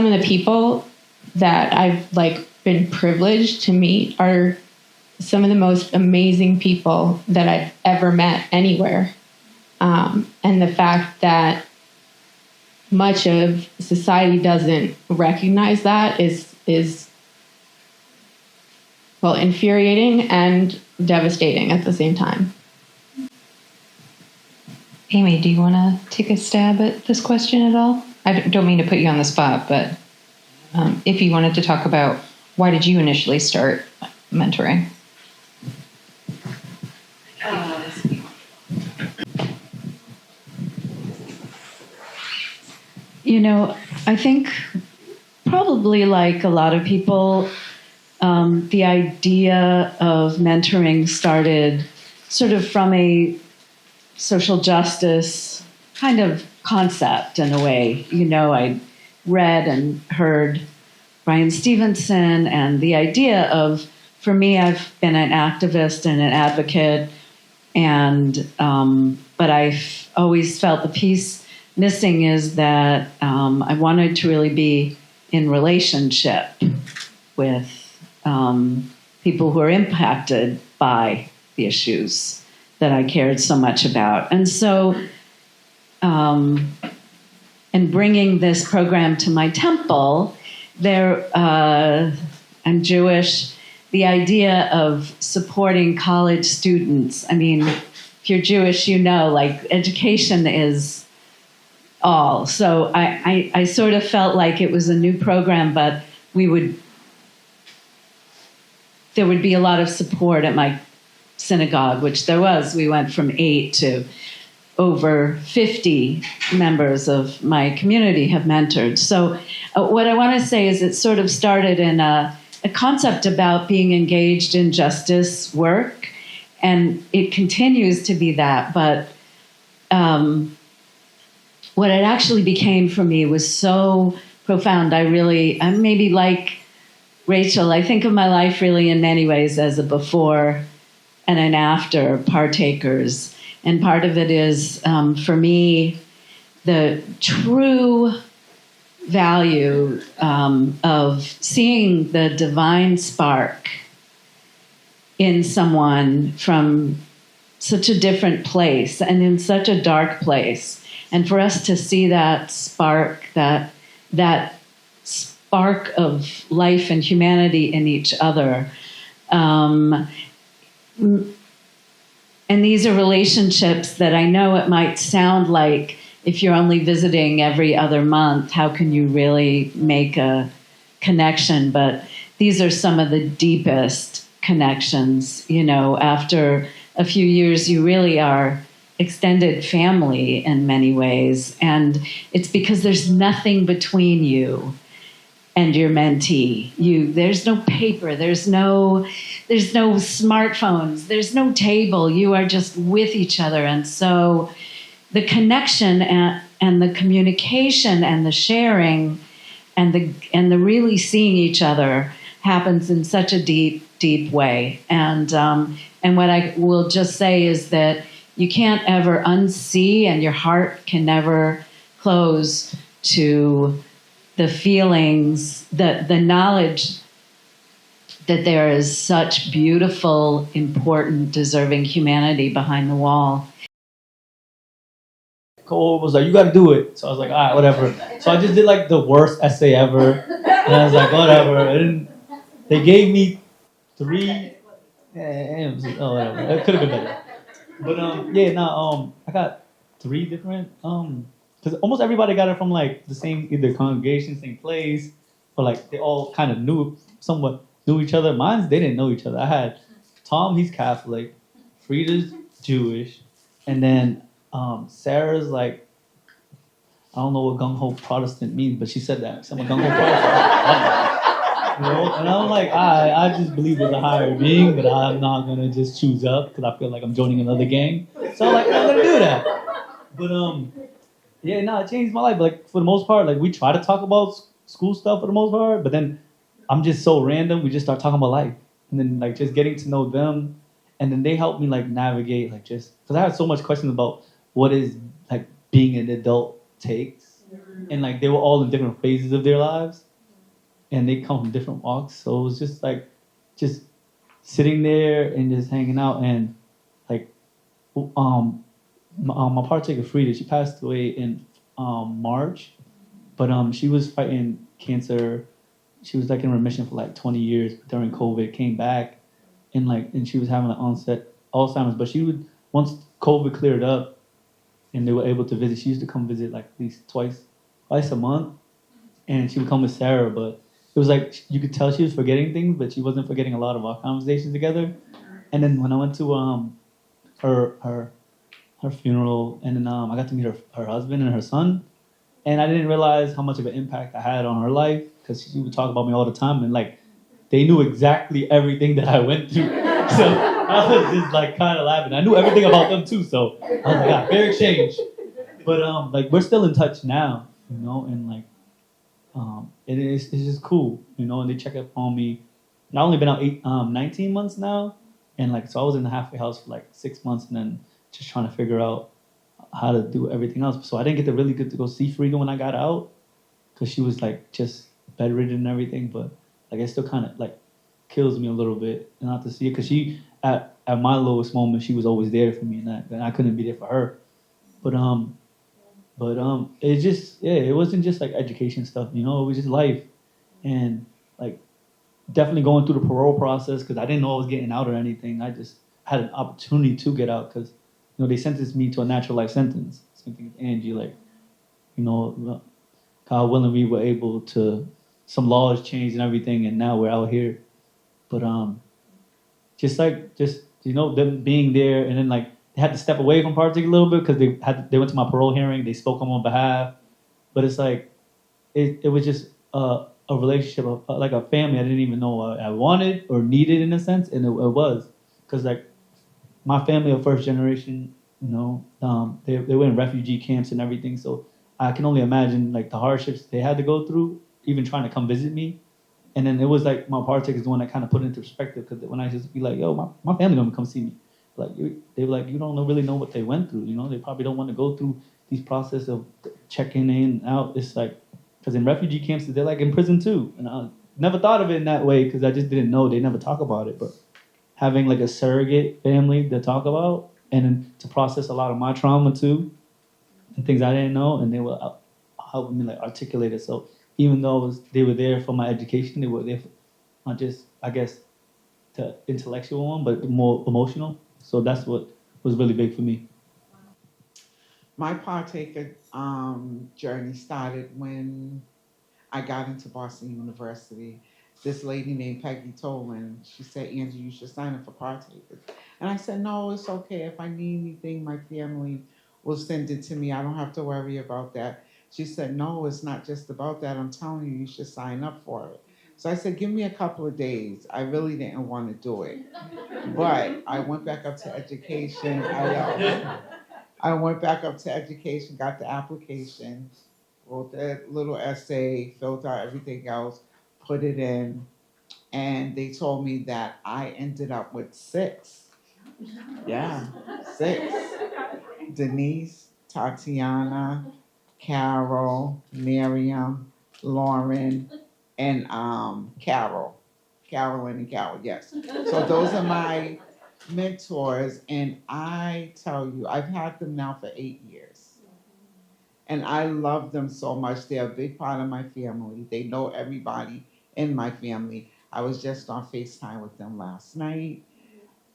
of the people that I've been privileged to meet are some of the most amazing people that I've ever met anywhere. And the fact that much of society doesn't recognize that is infuriating and devastating at the same time. Amy, do you want to take a stab at this question at all? I don't mean to put you on the spot, but if you wanted to talk about why did you initially start mentoring? I think probably like a lot of people, the idea of mentoring started sort of from a social justice kind of concept in a way. I read and heard Bryan Stevenson, and the idea of, for me, I've been an activist and an advocate, and but I've always felt the piece missing is that I wanted to really be in relationship with people who are impacted by the issues that I cared so much about. And so, in bringing this program to my temple, I'm Jewish, the idea of supporting college students. I mean, if you're Jewish, education is all. So I sort of felt like it was a new program, but there would be a lot of support at my synagogue, which there was. We went from 8 to over 50 members of my community have mentored. So what I want to say is it sort of started in a concept about being engaged in justice work, and it continues to be that, but what it actually became for me was so profound. I'm maybe like Rachel, I think of my life really in many ways as a before and an after Partakers. And part of it is, for me, the true value of seeing the divine spark in someone from such a different place and in such a dark place. And for us to see that spark, that spark of life and humanity in each other. And these are relationships that I know it might sound like if you're only visiting every other month, how can you really make a connection? But these are some of the deepest connections. After a few years, you really are extended family in many ways. And it's because there's nothing between you. and your mentee. There's no paper, there's no smartphones, there's no table. You are just with each other. And so the connection and the communication and the sharing and the really seeing each other happens in such a deep way. And what I will just say is that you can't ever unsee, and your heart can never close to the feelings, the knowledge that there is such beautiful, important, deserving humanity behind the wall. Cole was like, you got to do it. So I was like, all right, whatever. So I just did like the worst essay ever. And I was like, whatever. They gave me 3. Whatever. It could have been better. But I got 3 different, because almost everybody got it from like the same, either congregation, same place, or like they all kind of somewhat knew each other. Mine, they didn't know each other. I had Tom, he's Catholic, Frida's Jewish, and then Sarah's like, I don't know what gung ho Protestant means, but she said that. So I'm a gung ho Protestant. And I'm like, I just believe there's a higher being, but I'm not gonna just choose up because I feel like I'm joining another gang. So I'm like, I'm gonna do that. But it changed my life. But like for the most part, like we try to talk about school stuff for the most part, but then I'm just so random. We just start talking about life, and then like just getting to know them, and then they help me like navigate, like just because I had so much questions about what is like being an adult takes, and like they were all in different phases of their lives. And they come from different walks, so it was just like, just sitting there and just hanging out. And like, my partaker Frida, she passed away in March, but she was fighting cancer. She was like in remission for like 20 years during COVID. Came back, and she was having an onset Alzheimer's. But she would, once COVID cleared up, and they were able to visit. She used to come visit like at least twice a month, and she would come with Sarah, but. It was like you could tell she was forgetting things, but she wasn't forgetting a lot of our conversations together. And then when I went to her funeral, and then I got to meet her husband and her son, and I didn't realize how much of an impact I had on her life because she would talk about me all the time, and like they knew exactly everything that I went through. So I was just like kind of laughing. I knew everything about them too, so I was like, yeah, fair exchange. But like we're still in touch now, and like. It's just cool, and they check up on me. And I only been out 19 months now, and like so I was in the halfway house for like 6 months, and then just trying to figure out how to do everything else. So I didn't get to go see Frida when I got out, because she was like just bedridden and everything. But like it still kind of like kills me a little bit not to see it, because she at my lowest moment she was always there for me, and I couldn't be there for her. But it just, it wasn't just like education stuff, it was just life. And like definitely going through the parole process, because I didn't know I was getting out or anything. I just had an opportunity to get out because, they sentenced me to a natural life sentence. Same thing with Angie, like, God willing, we were able to, some laws changed and everything, and now we're out here. But them being there, and then like, they had to step away from Partakers a little bit because they went to my parole hearing. They spoke on my behalf, but it's like it was just a relationship of like a family I didn't even know I wanted or needed in a sense, and it was because like my family of first generation, they were in refugee camps and everything, so I can only imagine like the hardships they had to go through, even trying to come visit me. And then it was like my Partakers the one that kind of put it into perspective, because when I just be like, yo, my family don't come see me. Like they were like, you don't really know what they went through. They probably don't want to go through these process of checking in and out. It's like, because in refugee camps they're like in prison too, and I never thought of it in that way because I just didn't know. They never talk about it, but having like a surrogate family to talk about and then to process a lot of my trauma too, and things I didn't know, and they were helping me like articulate it. So even though they were there for my education, they were there for not just, I guess, the intellectual one, but more emotional. So that's what was really big for me. My partaker journey started when I got into Boston University. This lady named Peggy Tolan, she said, Angie, you should sign up for Partakers. And I said, no, it's okay. If I need anything, my family will send it to me. I don't have to worry about that. She said, no, it's not just about that. I'm telling you, you should sign up for it. So I said, give me a couple of days. I really didn't want to do it. But I went back up to education. I went back up to education, got the application, wrote that little essay, filled out everything else, put it in, and they told me that I ended up with 6. Yeah, 6. Denise, Tatiana, Carol, Miriam, Lauren, and Carol. Carolyn and Carol, yes. So those are my mentors, and I tell you, I've had them now for 8 years. And I love them so much. They're a big part of my family. They know everybody in my family. I was just on FaceTime with them last night.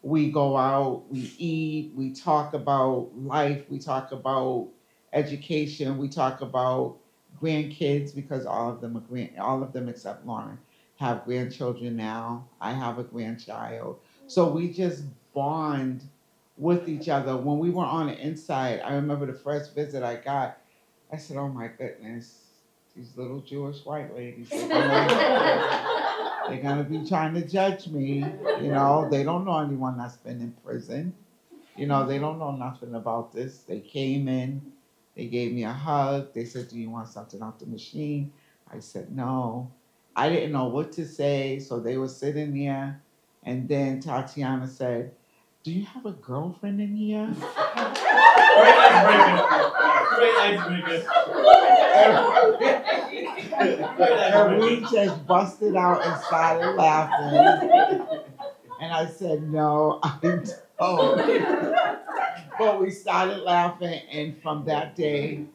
We go out, we eat, we talk about life, we talk about education, we talk about grandkids because all of them all of them except Lauren have grandchildren now. I have a grandchild. So we just bond with each other. When we were on the inside, I remember the first visit I got, I said, oh my goodness, these little Jewish white ladies, they're gonna be trying to judge me. You know, they don't know anyone that's been in prison. You know, they don't know nothing about this. They came in, they gave me a hug. They said, do you want something off the machine? I said, no. I didn't know what to say, so they were sitting there. And then Tatiana said, do you have a girlfriend in here? Great icebreaker. And we just busted out and started laughing. And I said, no, I don't. But we started laughing, and from that day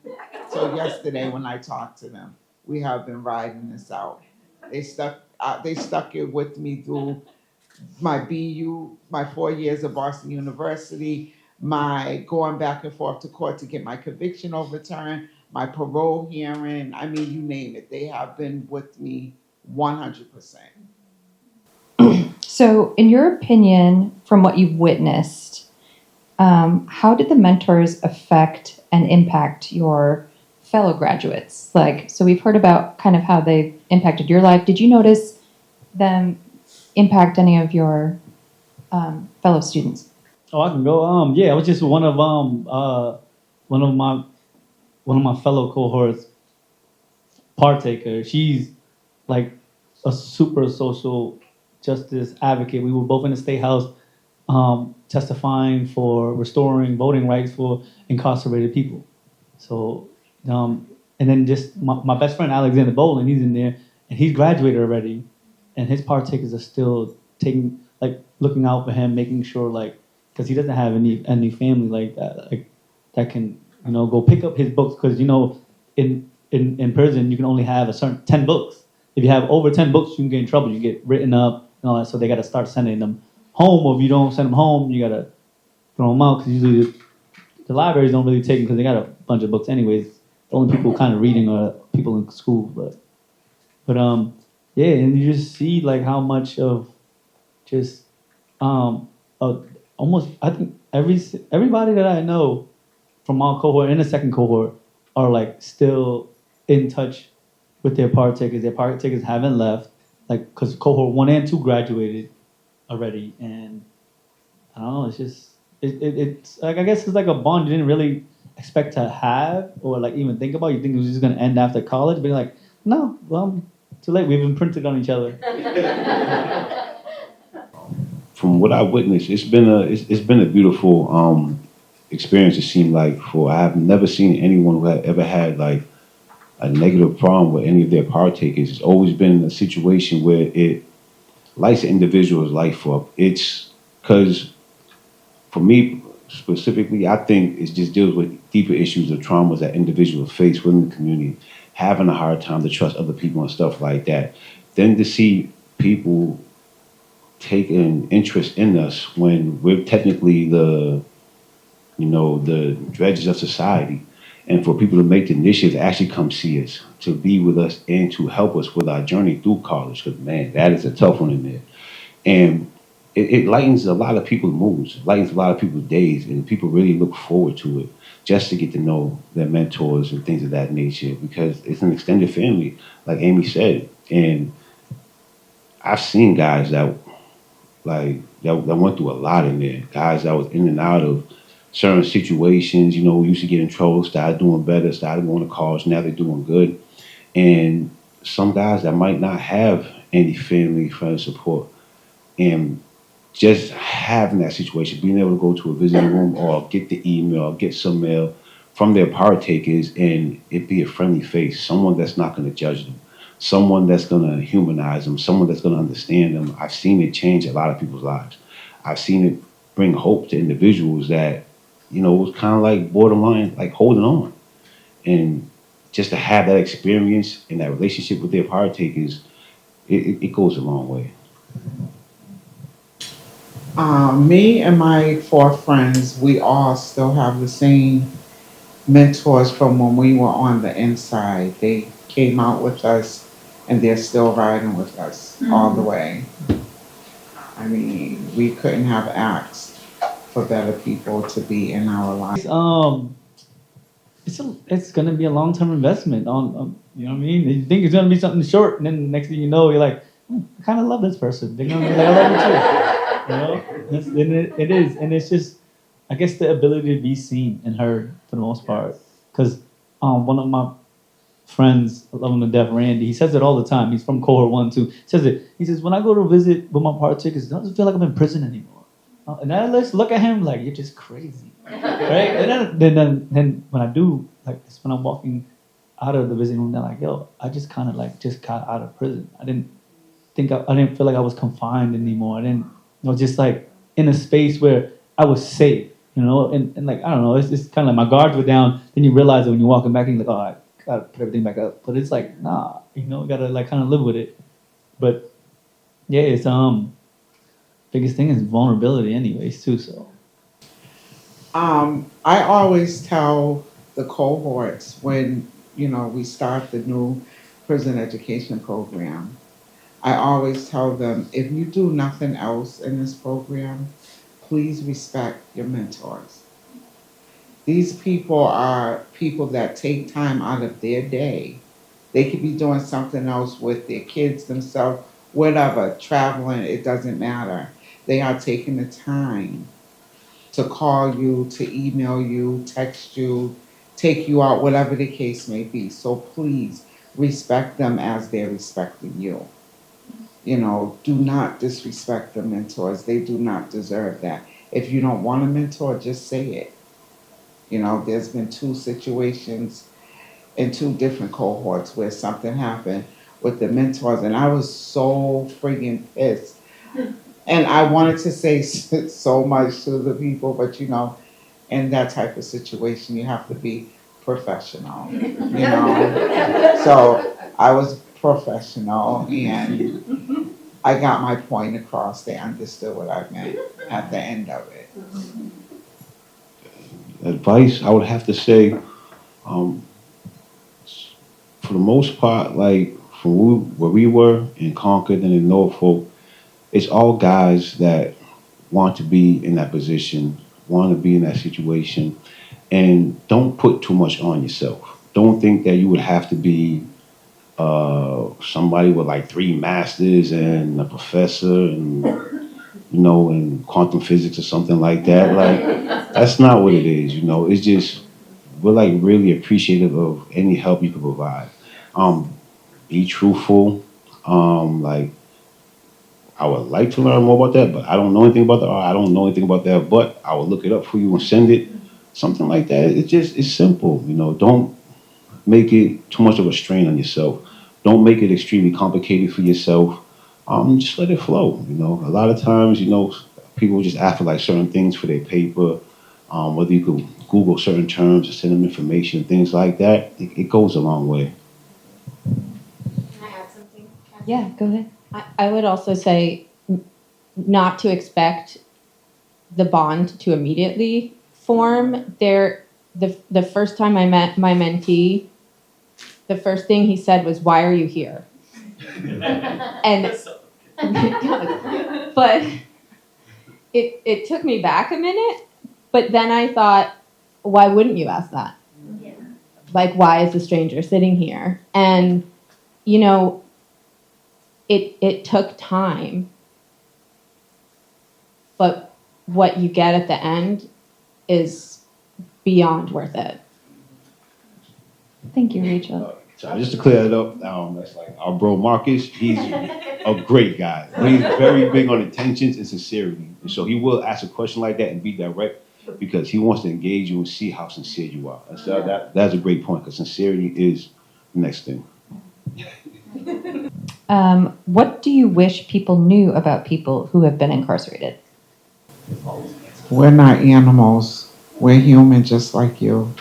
till yesterday when I talked to them, we have been riding this out. They stuck it with me through my BU, my 4 years of Boston University, my going back and forth to court to get my conviction overturned, my parole hearing. I mean, you name it. They have been with me 100%. So, in your opinion, from what you've witnessed, how did the mentors affect and impact your fellow graduates? Like, so we've heard about kind of how they've impacted your life. Did you notice them impact any of your fellow students? Oh, I can go. Yeah, I was just one of my fellow cohorts, Partaker. She's like a super social justice advocate. We were both in the state house testifying for restoring voting rights for incarcerated people. So, and then just my best friend Alexander Bolin, he's in there, and he's graduated already, and his partakers are still looking out for him, making sure because he doesn't have any family like that, that can go pick up his books, because in prison you can only have a certain 10 books. If you have over 10 books, you can get in trouble. You get written up and all that. So they got to start sending them home. Or if you don't send them home, you got to throw them out, because usually the libraries don't really take them because they got a bunch of books anyways. The only people kind of reading are people in school. But yeah, and you just see how much of just almost, I think everybody that I know from our cohort and the second cohort are still in touch with their partakers. Their partakers haven't left, because cohort 1 and 2 graduated already, and I don't know. It's just it's I guess it's like a bond you didn't really expect to have or even think about. You think it was just gonna end after college, but you're no, well, too late. We've imprinted on each other. From what I witnessed, it's been a beautiful experience. It seemed I have never seen anyone who had ever had a negative problem with any of their partakers. It's always been a situation where it lights the individual's life up. It's because, for me specifically, I think it just deals with deeper issues of traumas that individuals face within the community, having a hard time to trust other people and stuff like that. Then to see people take an interest in us when we're technically the dredges of society, and for people to make the initiative to actually come see us, to be with us, and to help us with our journey through college, because man, that is a tough one in there. And it lightens a lot of people's moods, lightens a lot of people's days, and people really look forward to it just to get to know their mentors and things of that nature because it's an extended family, like Amy said. And I've seen guys that went through a lot in there, guys that was in and out of certain situations, used to get in trouble, started doing better, started going to college, now they're doing good. And some guys that might not have any family, friend support, and just having that situation, being able to go to a visiting room or get the email, or get some mail from their partakers and it be a friendly face, someone that's not going to judge them, someone that's going to humanize them, someone that's going to understand them. I've seen it change a lot of people's lives. I've seen it bring hope to individuals that, it was kind of like borderline, like holding on. And just to have that experience and that relationship with their partakers, it goes a long way. Me and my 4 friends, we all still have the same mentors from when we were on the inside. They came out with us and they're still riding with us all the way. I mean, we couldn't have asked for better people to be in our lives. It's gonna be a long-term investment on you know what I mean? You think it's gonna be something short, and then the next thing you know, you're like, I kind of love this person. They're gonna be like, I love you too. And it is, and it's just, I guess, the ability to be seen and heard for the most part. Because one of my friends, I love him to death, Randy, he says it all the time. He's from cohort 1 too. Says it. He says, when I go to visit with my partakers, it doesn't feel like I'm in prison anymore. And I just look at him like, you're just crazy, right? And then when I do, like, it's when I'm walking out of the visiting room, they're like, yo, I just kind of just got out of prison. I didn't feel like I was confined anymore. I was just like in a space where I was safe, and like, I don't know, it's kind of like my guards were down. Then you realize it when you're walking back and you're like, oh, I gotta put everything back up. But it's like, nah, you gotta like kind of live with it. But yeah, it's biggest thing is vulnerability anyways too, so. I always tell the cohorts when, we start the new prison education program, I always tell them, if you do nothing else in this program, please respect your mentors. These people are people that take time out of their day. They could be doing something else with their kids themselves, whatever, traveling, it doesn't matter. They are taking the time to call you, to email you, text you, take you out, whatever the case may be. So please respect them as they're respecting you. Do not disrespect the mentors. They do not deserve that. If you don't want a mentor, just say it. There's been 2 situations in 2 different cohorts where something happened with the mentors, and I was so friggin' pissed. And I wanted to say so much to the people, but in that type of situation, you have to be professional, So I was professional, and I got my point across. They understood what I meant at the end of it. Advice, I would have to say, for the most part, like from where we were in Concord and in Norfolk, it's all guys that want to be in that position, want to be in that situation, and don't put too much on yourself. Don't think that you would have to be somebody with like 3 masters and a professor and in quantum physics or something like that. Like, that's not what it is. It's just, we're like really appreciative of any help you can provide. Be truthful. Like, I would like to learn more about that, but I don't know anything about that. I don't know anything about that, but I will look it up for you and send it. Something like that. It's simple. Don't make it too much of a strain on yourself. Don't make it extremely complicated for yourself. Just let it flow. A lot of times, people just ask for like certain things for their paper. Whether you could Google certain terms or send them information, things like that. It goes a long way. Can I add something? Cassie? Yeah, go ahead. I would also say not to expect the bond to immediately form. The first time I met my mentee, the first thing he said was, "Why are you here?" And but it took me back a minute, but then I thought, why wouldn't you ask that? Yeah. Like, why is a stranger sitting here? And, you know, it took time, but what you get at the end is beyond worth it. Thank you, Rachel. So just to clear it up, that's like our bro Marcus. He's a great guy. He's very big on intentions and sincerity. And so he will ask a question like that and be direct because he wants to engage you and see how sincere you are. And so that's a great point because sincerity is the next thing. What do you wish people knew about people who have been incarcerated? We're not animals. We're human just like you.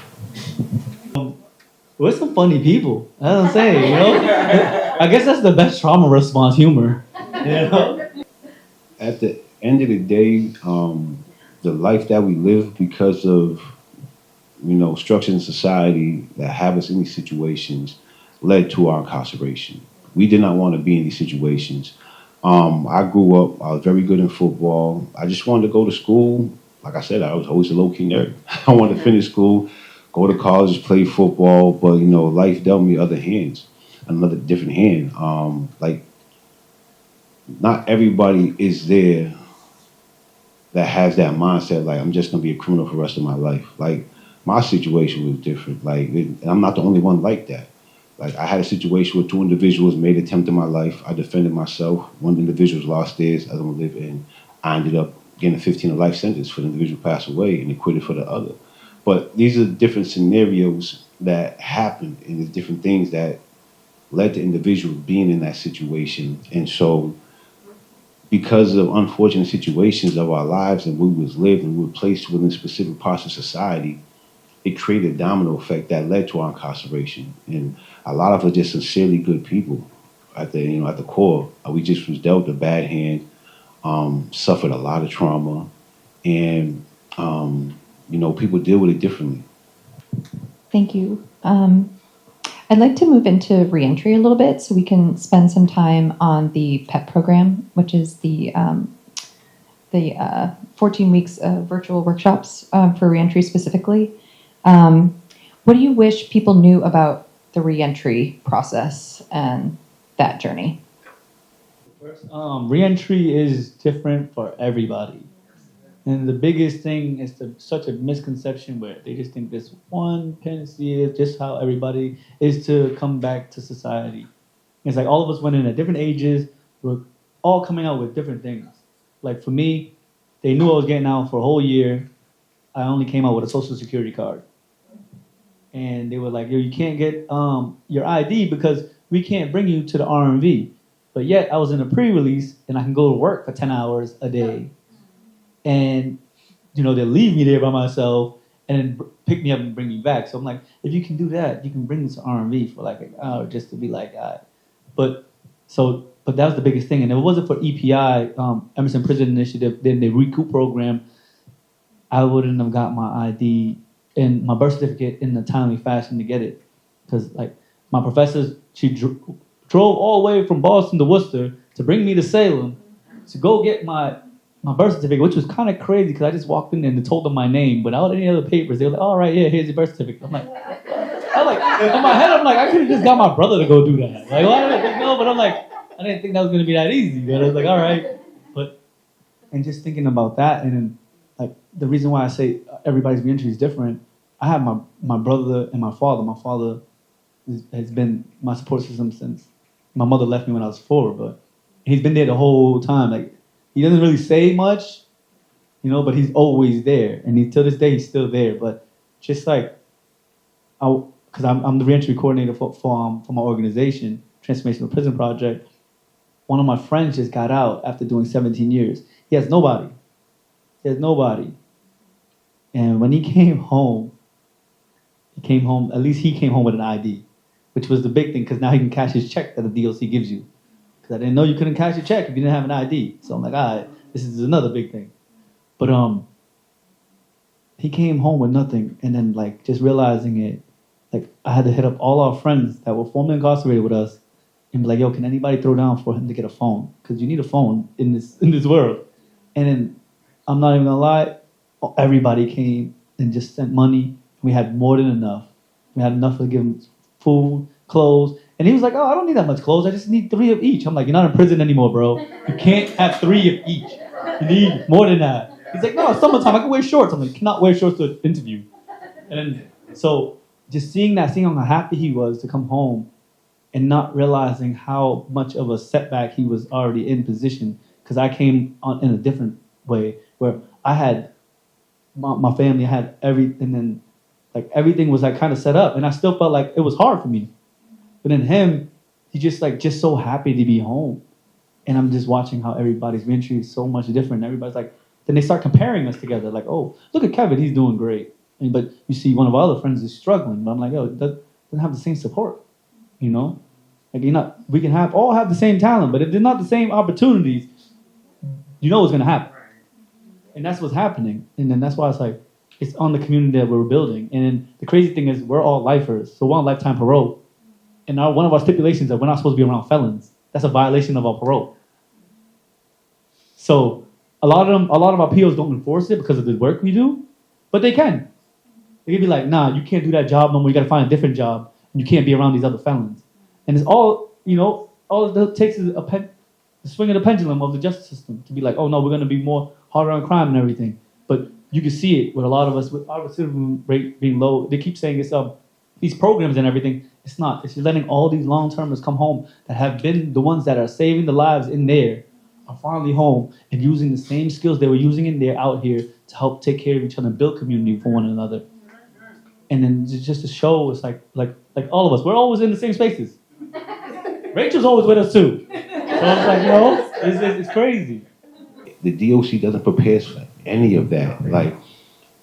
We're some funny people. That's what I'm saying, you know? I guess that's the best trauma response humor. You know? At the end of the day, the life that we live because of, you know, structures in society that have us in these situations led to our incarceration. We did not want to be in these situations. I grew up, I was very good in football. I just wanted to go to school. Like I said, I was always a low-key nerd. I wanted to finish school, go to college, play football, but, you know, life dealt me other hands, another different hand. Like, not everybody is there that has that mindset, like, I'm just going to be a criminal for the rest of my life. Like, my situation was different. Like, and I'm not the only one like that. Like, I had a situation where two individuals made an attempt in my life. I defended myself. One individual lost theirs, I don't live in. I ended up getting a 15 life sentence for the individual who passed away and acquitted for the other. But these are different scenarios that happened, and there's different things that led to individuals being in that situation. And so, because of unfortunate situations of our lives and we was lived and we were placed within specific parts of society, it created a domino effect that led to our incarceration. And a lot of us just sincerely good people at the core. We just was dealt a bad hand, suffered a lot of trauma, and you know, people deal with it differently. Thank you. I'd like to move into reentry a little bit so we can spend some time on the PEP program, which is the 14 weeks of virtual workshops for reentry specifically. What do you wish people knew about the reentry process and that journey? First, reentry is different for everybody. And the biggest thing is such a misconception where they just think this one panacea is just how everybody is to come back to society. It's like all of us went in at different ages. We're all coming out with different things. Like for me, they knew I was getting out for a whole year. I only came out with a social security card. And they were like, yo, you can't get your ID because we can't bring you to the RMV. But yet I was in a pre-release and I can go to work for 10 hours a day. And, you know, they'll leave me there by myself and then pick me up and bring me back. So I'm like, if you can do that, you can bring me to RMV for like an hour just to be like that. But that was the biggest thing. And if it wasn't for EPI, Emerson Prison Initiative, then the Recruitment program, I wouldn't have got my ID and my birth certificate in a timely fashion to get it. Because like my professor, she drove all the way from Boston to Worcester to bring me to Salem to go get my birth certificate, which was kind of crazy because I just walked in there and they told them my name without any other papers. They were like, all right, yeah, here's your birth certificate. I'm like, in my head, I'm like, I could have just got my brother to go do that. Like, why did I know? But I'm like, I didn't think that was going to be that easy. But I was like, all right. And just thinking about that, and then like the reason why I say everybody's reentry is different, I have my brother and my father. My father has been my support system since my mother left me when I was 4, but he's been there the whole time. Like, he doesn't really say much, you know, but he's always there. And till this day, he's still there. But just like, because I'm the reentry coordinator for my organization, Transformational Prison Project, one of my friends just got out after doing 17 years. He has nobody. And when he came home, at least he came home with an ID, which was the big thing, because now he can cash his check that the DOC gives you. Because I didn't know you couldn't cash your check if you didn't have an ID. So I'm like, all right, this is another big thing. But he came home with nothing, and then like just realizing it, like I had to hit up all our friends that were formerly incarcerated with us and be like, yo, can anybody throw down for him to get a phone? Because you need a phone in this world. And then I'm not even gonna lie, everybody came and just sent money. We had more than enough. We had enough to give him food, clothes. And he was like, oh, I don't need that much clothes. I just need 3 of each. I'm like, you're not in prison anymore, bro. You can't have 3 of each. You need more than that. He's like, no, it's summertime. I can wear shorts. I'm like, you cannot wear shorts to an interview. And then, so just seeing how happy he was to come home and not realizing how much of a setback he was already in position, because I came on in a different way where I had my family, I had everything, and like everything was like kind of set up, and I still felt like it was hard for me. But in him, he just so happy to be home, and I'm just watching how everybody's entry is so much different. Everybody's like, then they start comparing us together, like, oh, look at Kevin, he's doing great, but you see one of our other friends is struggling. But I'm like, yo, it doesn't have the same support, you know? Like we can all have the same talent, but if they're not the same opportunities, you know what's gonna happen. And that's what's happening. And then that's why it's like, it's on the community that we're building. And then the crazy thing is we're all lifers, so we're on lifetime parole. And one of our stipulations is that we're not supposed to be around felons. That's a violation of our parole. So a lot of our POs don't enforce it because of the work we do, but they can. They can be like, nah, you can't do that job no more. You gotta find a different job. And you can't be around these other felons. And it's all, all it takes is the swing of the pendulum of the justice system to be like, oh no, we're going to be more harder on crime and everything. But you can see it with a lot of us, with our recidivism rate being low. They keep saying it's these programs and everything. It's not. It's letting all these long-termers come home that have been the ones that are saving the lives in there are finally home and using the same skills they were using in there out here to help take care of each other and build community for one another. And then just to show, it's like all of us, we're always in the same spaces. Rachel's always with us too. So it's like, it's crazy. The DOC doesn't prepare us for any of that. Like,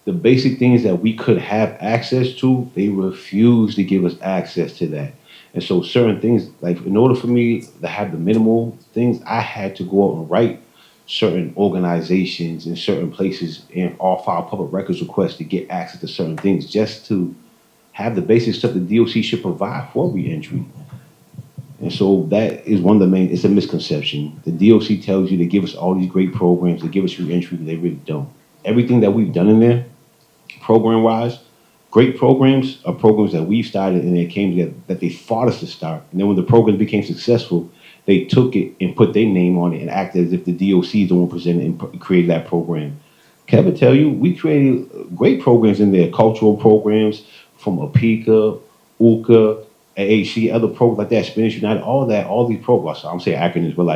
the basic things that we could have access to, they refuse to give us access to that. And so certain things, like in order for me to have the minimal things, I had to go out and write certain organizations in certain places and all file public records requests to get access to certain things just to have the basic stuff the DOC should provide for reentry. And so that is one of the main, it's a misconception. The DOC tells you they give us all these great programs, they give us reentry, but they really don't. Everything that we've done in there, program-wise, great programs are programs that we've started and they came together, that they fought us to start. And then when the program became successful, they took it and put their name on it and acted as if the DOC is the one presented and created that program. Kevin tell you, we created great programs in there, cultural programs from APICA, UCA, AHC, other programs like that, Spanish United, all these programs. I'm saying acronyms, but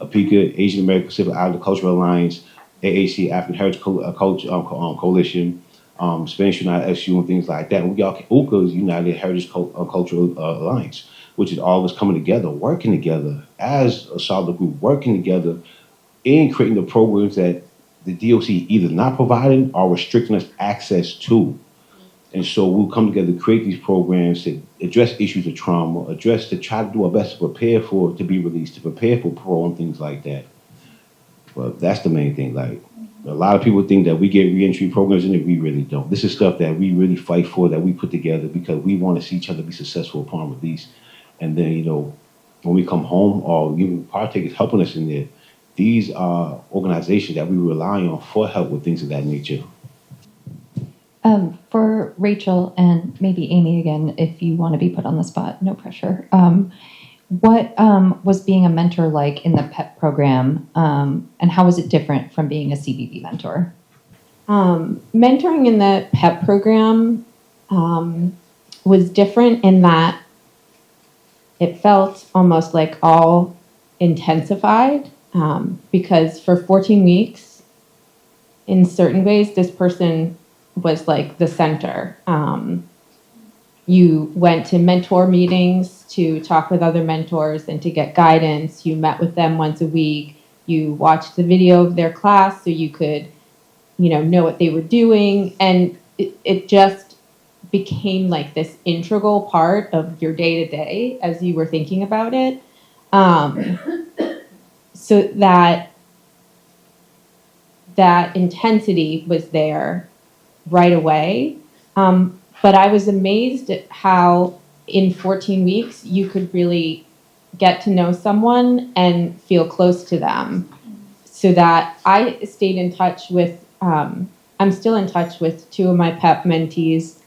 APICA, Asian American Pacific Islander Cultural Alliance, AHC, African Heritage Coalition, Spanish United SU, and things like that. And UCA is United Heritage Cultural Alliance, which is all of us coming together, working together as a solid group, working together in creating the programs that the DOC either not providing or restricting us access to. And so we'll come together to create these programs to address issues of trauma, to try to do our best to prepare to be released, to prepare for parole and things like that. But that's the main thing. Like, a lot of people think that we get reentry programs in it. We really don't. This is stuff that we really fight for, that we put together because we want to see each other be successful upon release. And then, when we come home or even Partakers helping us in there, these are organizations that we rely on for help with things of that nature. For Rachel and maybe Amy again, if you want to be put on the spot, no pressure. What was being a mentor like in the PEP program, and how was it different from being a CBB mentor? Mentoring in the PEP program was different in that it felt almost like all intensified because for 14 weeks, in certain ways, this person was like the center. You went to mentor meetings to talk with other mentors and to get guidance. You met with them once a week. You watched the video of their class so you could, know what they were doing. And it just became like this integral part of your day-to-day as you were thinking about it. So that intensity was there right away. But I was amazed at how in 14 weeks you could really get to know someone and feel close to them. so that I stayed in touch with, I'm still in touch with 2 of my PEP mentees,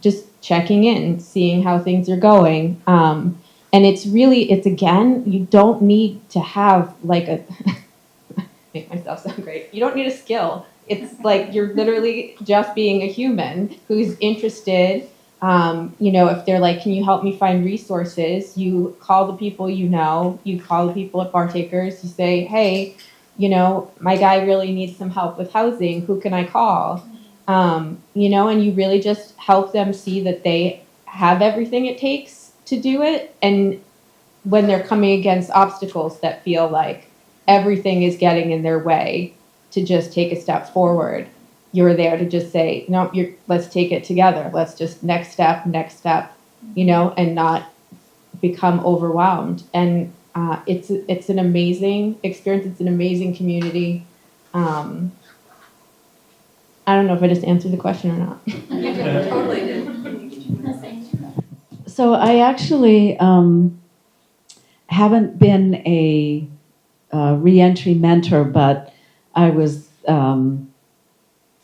just checking in, seeing how things are going. And it's again, you don't need to have like a, make myself sound great. You don't need a skill. It's like you're literally just being a human who's interested. If they're like, can you help me find resources? You call the people you call the people at Partakers, you say, hey, my guy really needs some help with housing. Who can I call? And you really just help them see that they have everything it takes to do it. And when they're coming against obstacles that feel like everything is getting in their way, to just take a step forward, you're there to just say, no, let's take it together. Let's just next step, and not become overwhelmed. And it's an amazing experience. It's an amazing community. I don't know if I just answered the question or not. Totally did. So I actually haven't been a reentry mentor, but I was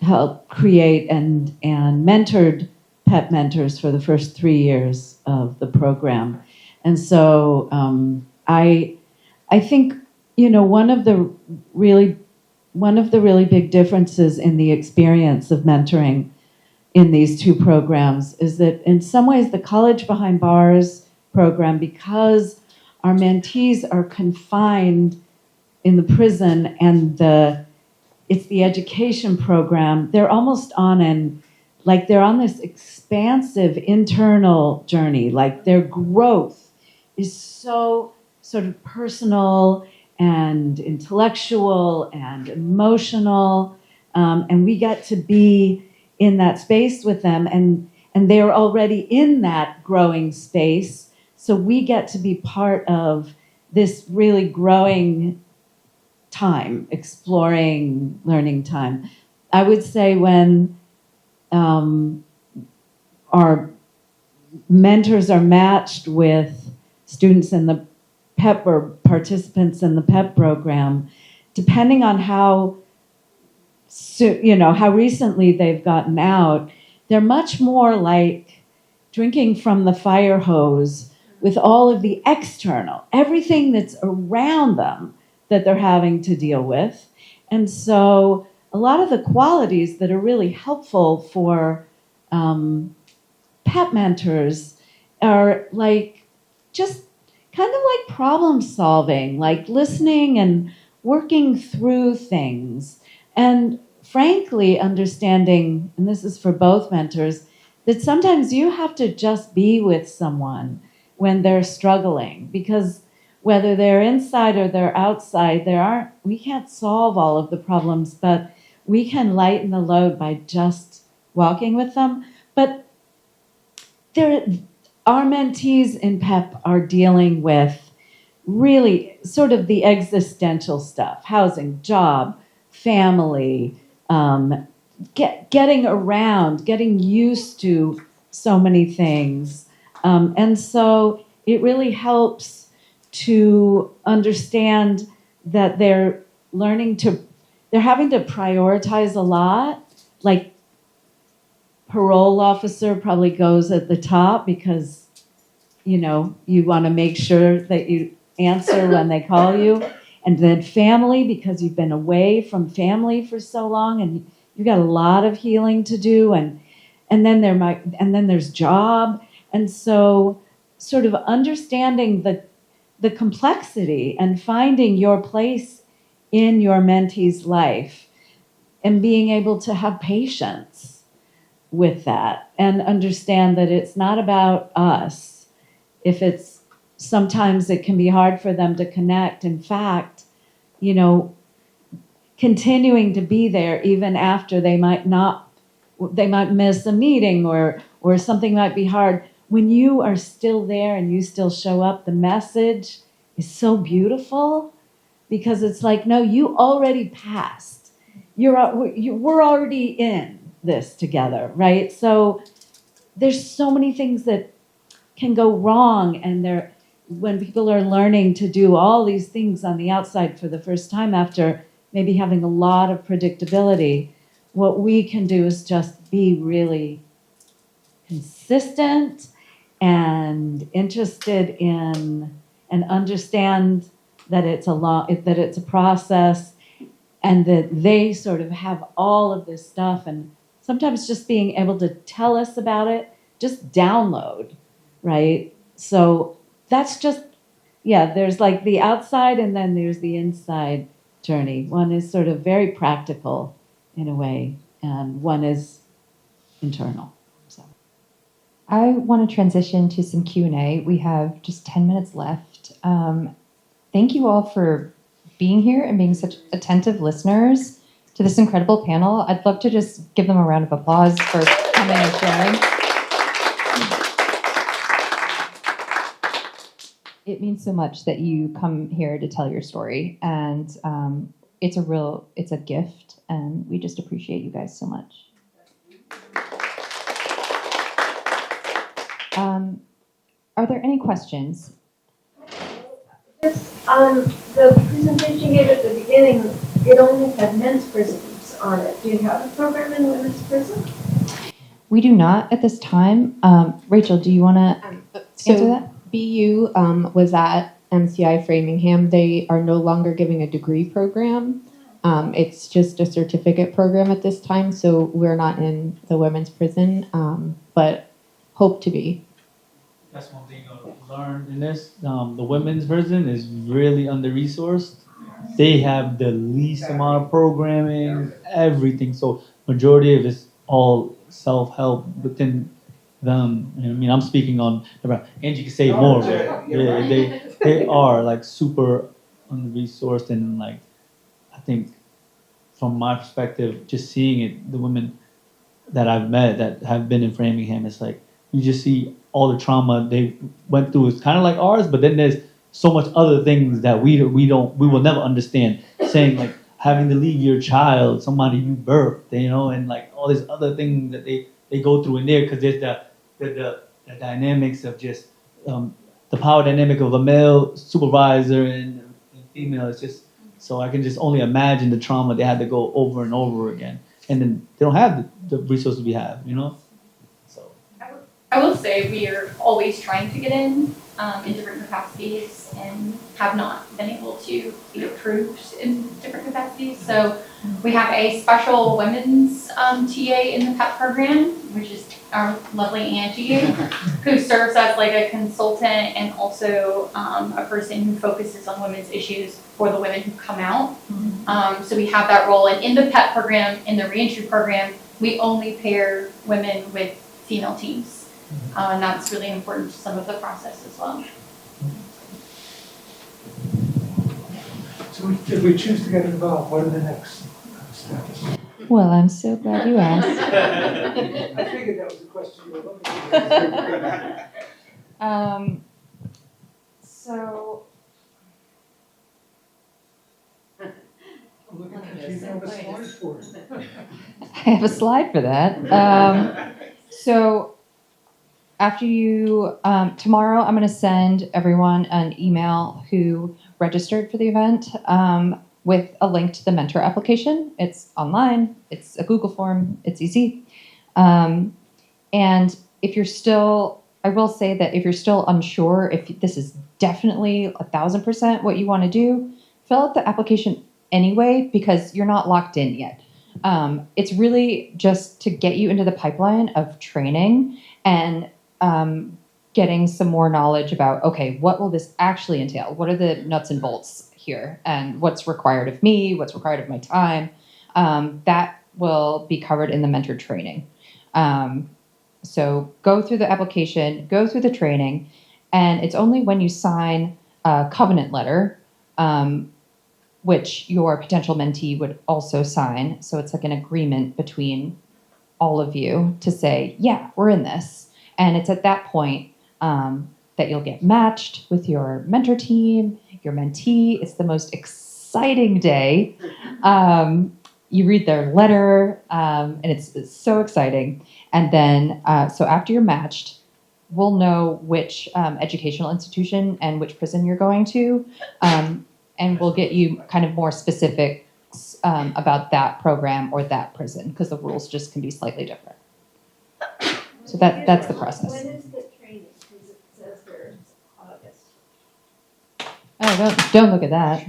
helped create and mentored PEP mentors for the first 3 years of the program. And so I think, one of the really big differences in the experience of mentoring in these 2 programs is that in some ways the College Behind Bars program, because our mentees are confined in the prison and it's the education program, they're almost they're on this expansive internal journey. Like their growth is so sort of personal and intellectual and emotional, and we get to be in that space with them, and they're already in that growing space, so we get to be part of this really growing time, exploring, learning time. I would say when our mentors are matched with students in the PEP or participants in the PEP program, depending on how recently they've gotten out, they're much more like drinking from the fire hose with all of the external, everything that's around them that they're having to deal with. And so a lot of the qualities that are really helpful for PEP mentors are like just kind of like problem solving, like listening and working through things. And frankly, understanding, and this is for both mentors, that sometimes you have to just be with someone when they're struggling, because whether they're inside or they're outside, we can't solve all of the problems, but we can lighten the load by just walking with them. But our mentees in PEP are dealing with really sort of the existential stuff: housing, job, family, getting around, getting used to so many things. And so it really helps to understand that they're having to prioritize a lot. Like parole officer probably goes at the top because, you want to make sure that you answer when they call you. And then family, because you've been away from family for so long and you've got a lot of healing to do. And then there's job. And so sort of understanding the complexity and finding your place in your mentee's life and being able to have patience with that and understand that it's not about us. Sometimes it can be hard for them to connect. In fact, continuing to be there even after they might miss a meeting or something might be hard. When you are still there and you still show up, the message is so beautiful because it's like, no, you already passed. We're already in this together, right? So there's so many things that can go wrong, and when people are learning to do all these things on the outside for the first time after maybe having a lot of predictability, what we can do is just be really consistent and interested in and understand that it's a process, and that they sort of have all of this stuff, and sometimes just being able to tell us about it, just download, right? So that's just, there's like the outside and then there's the inside journey. One is sort of very practical in a way, and one is internal. So I want to transition to some Q&A. We have just 10 minutes left. Thank you all for being here and being such attentive listeners to this incredible panel. I'd love to just give them a round of applause for coming and sharing. It means so much that you come here to tell your story, and it's a gift, and we just appreciate you guys so much. Are there any questions? The presentation you gave at the beginning, it only had men's prisons on it. Do you have a program in women's prison? We do not at this time. Rachel, do you want to answer that? BU was at MCI Framingham. They are no longer giving a degree program. It's just a certificate program at this time, so we're not in the women's prison, but hope to be. That's one thing I learned in this. The women's prison is really under-resourced. They have the least amount of programming, everything. So majority of it's all self-help within them. I mean, I'm speaking on Angie can say more. They are like super under-resourced, and like I think from my perspective, just seeing it, the women that I've met that have been in Framingham, it's like you just see all the trauma they went through. It's kind of like ours, but then there's so much other things that we will never understand. Saying like having to leave your child, somebody you birthed, and like all these other things that they go through in there, because there's the dynamics of just the power dynamic of a male supervisor and female. It's just, so I can just only imagine the trauma they had to go over and over again, and then they don't have the resources we have, So I will say we are always trying to get in different capacities and have not been able to be approved in different capacities. So we have a special women's TA in the PEP program, which is our lovely Angie, who serves as like a consultant and also a person who focuses on women's issues for the women who come out. So we have that role. And in the PEP program, in the reentry program, we only pair women with female teams. And that's really important to some of the process as well. So if we choose to get involved, what are the next steps? Well, I'm so glad you asked. I figured that was a question you were looking for. So I'm looking at you, have a slide for it. I have a slide for that. So after you, tomorrow I'm going to send everyone an email who registered for the event with a link to the mentor application. It's online, it's a Google form, it's easy. And if you're still, I will say that if you're still unsure if this is definitely 1,000% what you want to do, fill out the application anyway, because you're not locked in yet. It's really just to get you into the pipeline of training and getting some more knowledge about, okay, what will this actually entail? What are the nuts and bolts here? And what's required of me? What's required of my time? That will be covered in the mentor training. So go through the application, go through the training, and it's only when you sign a covenant letter, which your potential mentee would also sign. So it's like an agreement between all of you to say, yeah, we're in this. And it's at that point that you'll get matched with your mentor team, your mentee. It's the most exciting day. You read their letter, and it's so exciting. And then, so after you're matched, we'll know which educational institution and which prison you're going to, and we'll get you kind of more specifics about that program or that prison, because the rules just can be slightly different. So that's the process. When is the training? Because it says here it's August. Oh, don't look at that.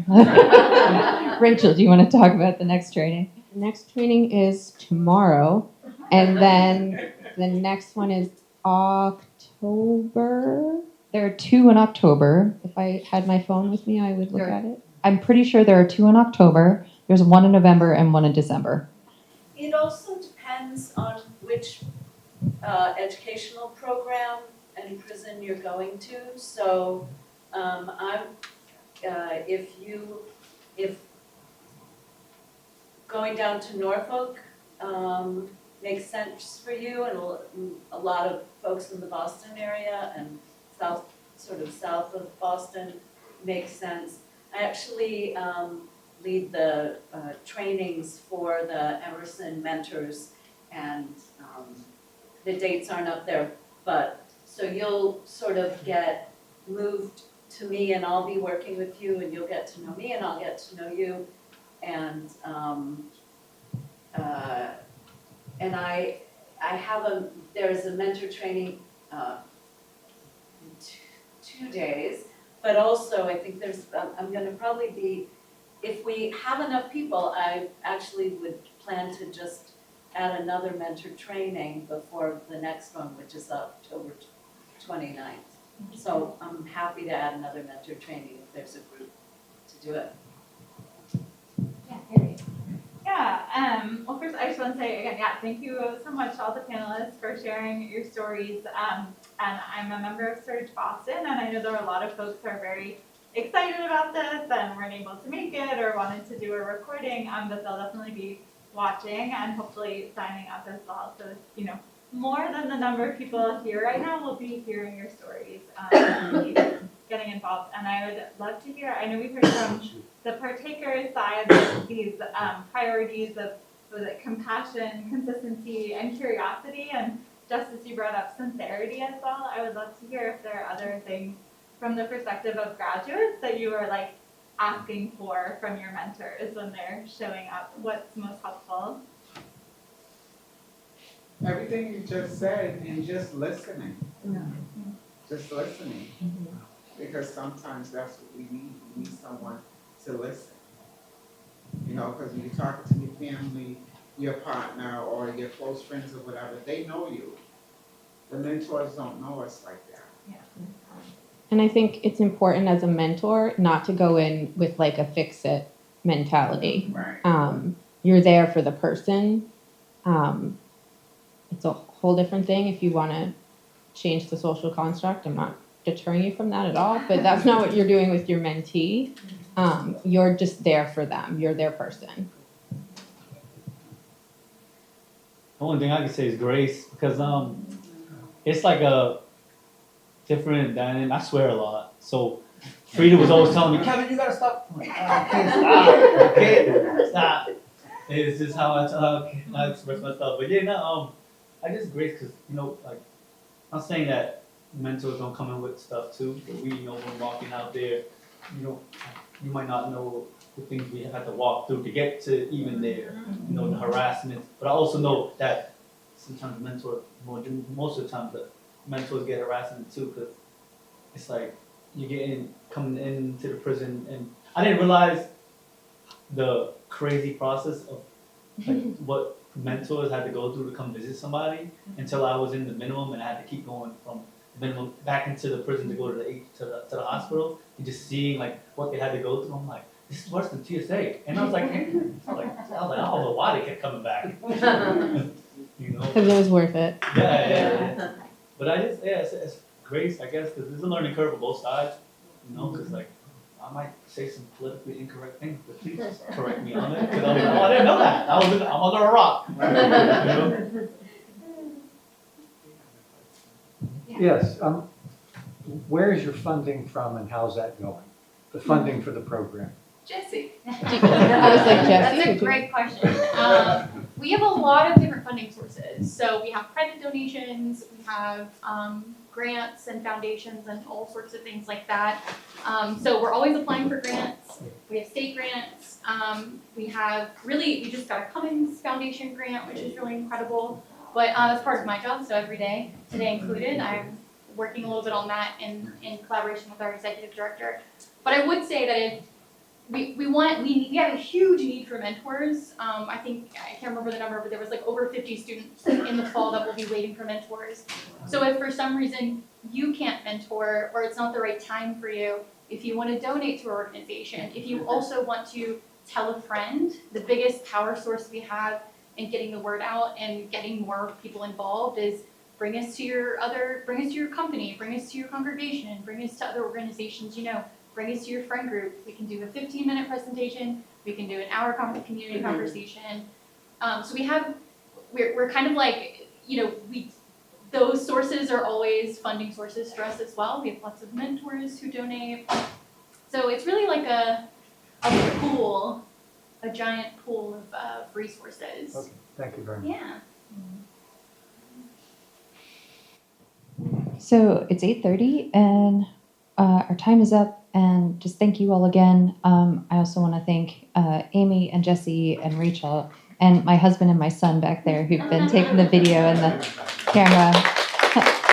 Rachel, do you want to talk about the next training? The next training is tomorrow, and then the next one is October. There are 2 in October. If I had my phone with me, I would look at it. I'm pretty sure there are 2 in October. There's 1 in November and 1 in December. It also depends on which educational program and prison you're going to. So if going down to Norfolk makes sense for you, and a lot of folks in the Boston area and south of Boston makes sense. I actually lead the trainings for the Emerson mentors, and the dates aren't up there, but so you'll sort of get moved to me, and I'll be working with you, and you'll get to know me, and I'll get to know you, and I have there's a mentor training in 2 days, but also I think I'm going to probably be, if we have enough people, I actually would plan to just add another mentor training before the next one, which is October 29th. So I'm happy to add another mentor training if there's a group to do it. Yeah, well, first I just want to say again, thank you so much to all the panelists for sharing your stories. And I'm a member of SURJ Boston, and I know there are a lot of folks who are very excited about this and weren't able to make it or wanted to do a recording, but they'll definitely be watching and hopefully signing up as well. So, more than the number of people here right now will be hearing your stories and getting involved. And I would love to hear, I know we've heard from the Partakers side these priorities of compassion, consistency, and curiosity. And just as you brought up sincerity as well, I would love to hear if there are other things from the perspective of graduates that you are asking for from your mentors when they're showing up. What's most helpful? Everything you just said, and just listening. Just listening. Because sometimes that's what we need. We need someone to listen. Because when you're talking to your family, your partner, or your close friends or whatever, they know you. The mentors don't know us like that. Yeah. And I think it's important as a mentor not to go in with a fix-it mentality. Right. You're there for the person. It's a whole different thing if you want to change the social construct. I'm not deterring you from that at all, but that's not what you're doing with your mentee. You're just there for them. You're their person. The only thing I can say is grace, because it's a different dynamic. I swear a lot. So Frida was always telling me, Kevin, you gotta stop. I'm like, I can't stop. I can't stop. It's just how I express myself. But I just grace because I'm saying that mentors don't come in with stuff too. But we when walking out there, you might not know the things we had to walk through to get to even there. The harassment. But I also know that sometimes most of the time the mentors get harassment too, because it's you're coming into the prison, and I didn't realize the crazy process of what mentors had to go through to come visit somebody until I was in the minimum, and I had to keep going from the minimum back into the prison to go to the hospital, and just seeing what they had to go through. I'm like, this is worse than TSA, and I was like, I don't know why they kept coming back. Because it was worth it. Yeah. But it's grace, I guess, because there's a learning curve on both sides, because I might say some politically incorrect things, but please correct me on it, because I didn't know that. I'm under a rock. Yes, where is your funding from and how's that going? The funding for the program? Jesse. I was like, Jesse? That's a great question. we have a lot of different funding sources. So we have private donations, we have grants and foundations and all sorts of things like that. So we're always applying for grants. We have state grants. We just got a Cummings Foundation grant, which is really incredible. But that's part of my job, so every day, today included, I'm working a little bit on that in collaboration with our executive director. But I would say that if we have a huge need for mentors. I can't remember the number, but there was like over 50 students in the fall that will be waiting for mentors. So if for some reason you can't mentor or it's not the right time for you, if you want to donate to our organization, if you also want to tell a friend, the biggest power source we have in getting the word out and getting more people involved is bring us to your company, bring us to your congregation, bring us to other organizations you know. Bring us to your friend group. We can do a 15-minute presentation. We can do an hour community conversation. So we're kind of like, those sources are always funding sources for us as well. We have lots of mentors who donate. So it's really like a pool, a giant pool of resources. Okay, thank you very much. Yeah. So it's 8:30 and our time is up. And just thank you all again. I also want to thank Amy and Jesse and Rachel and my husband and my son back there who've been taking the video and the camera.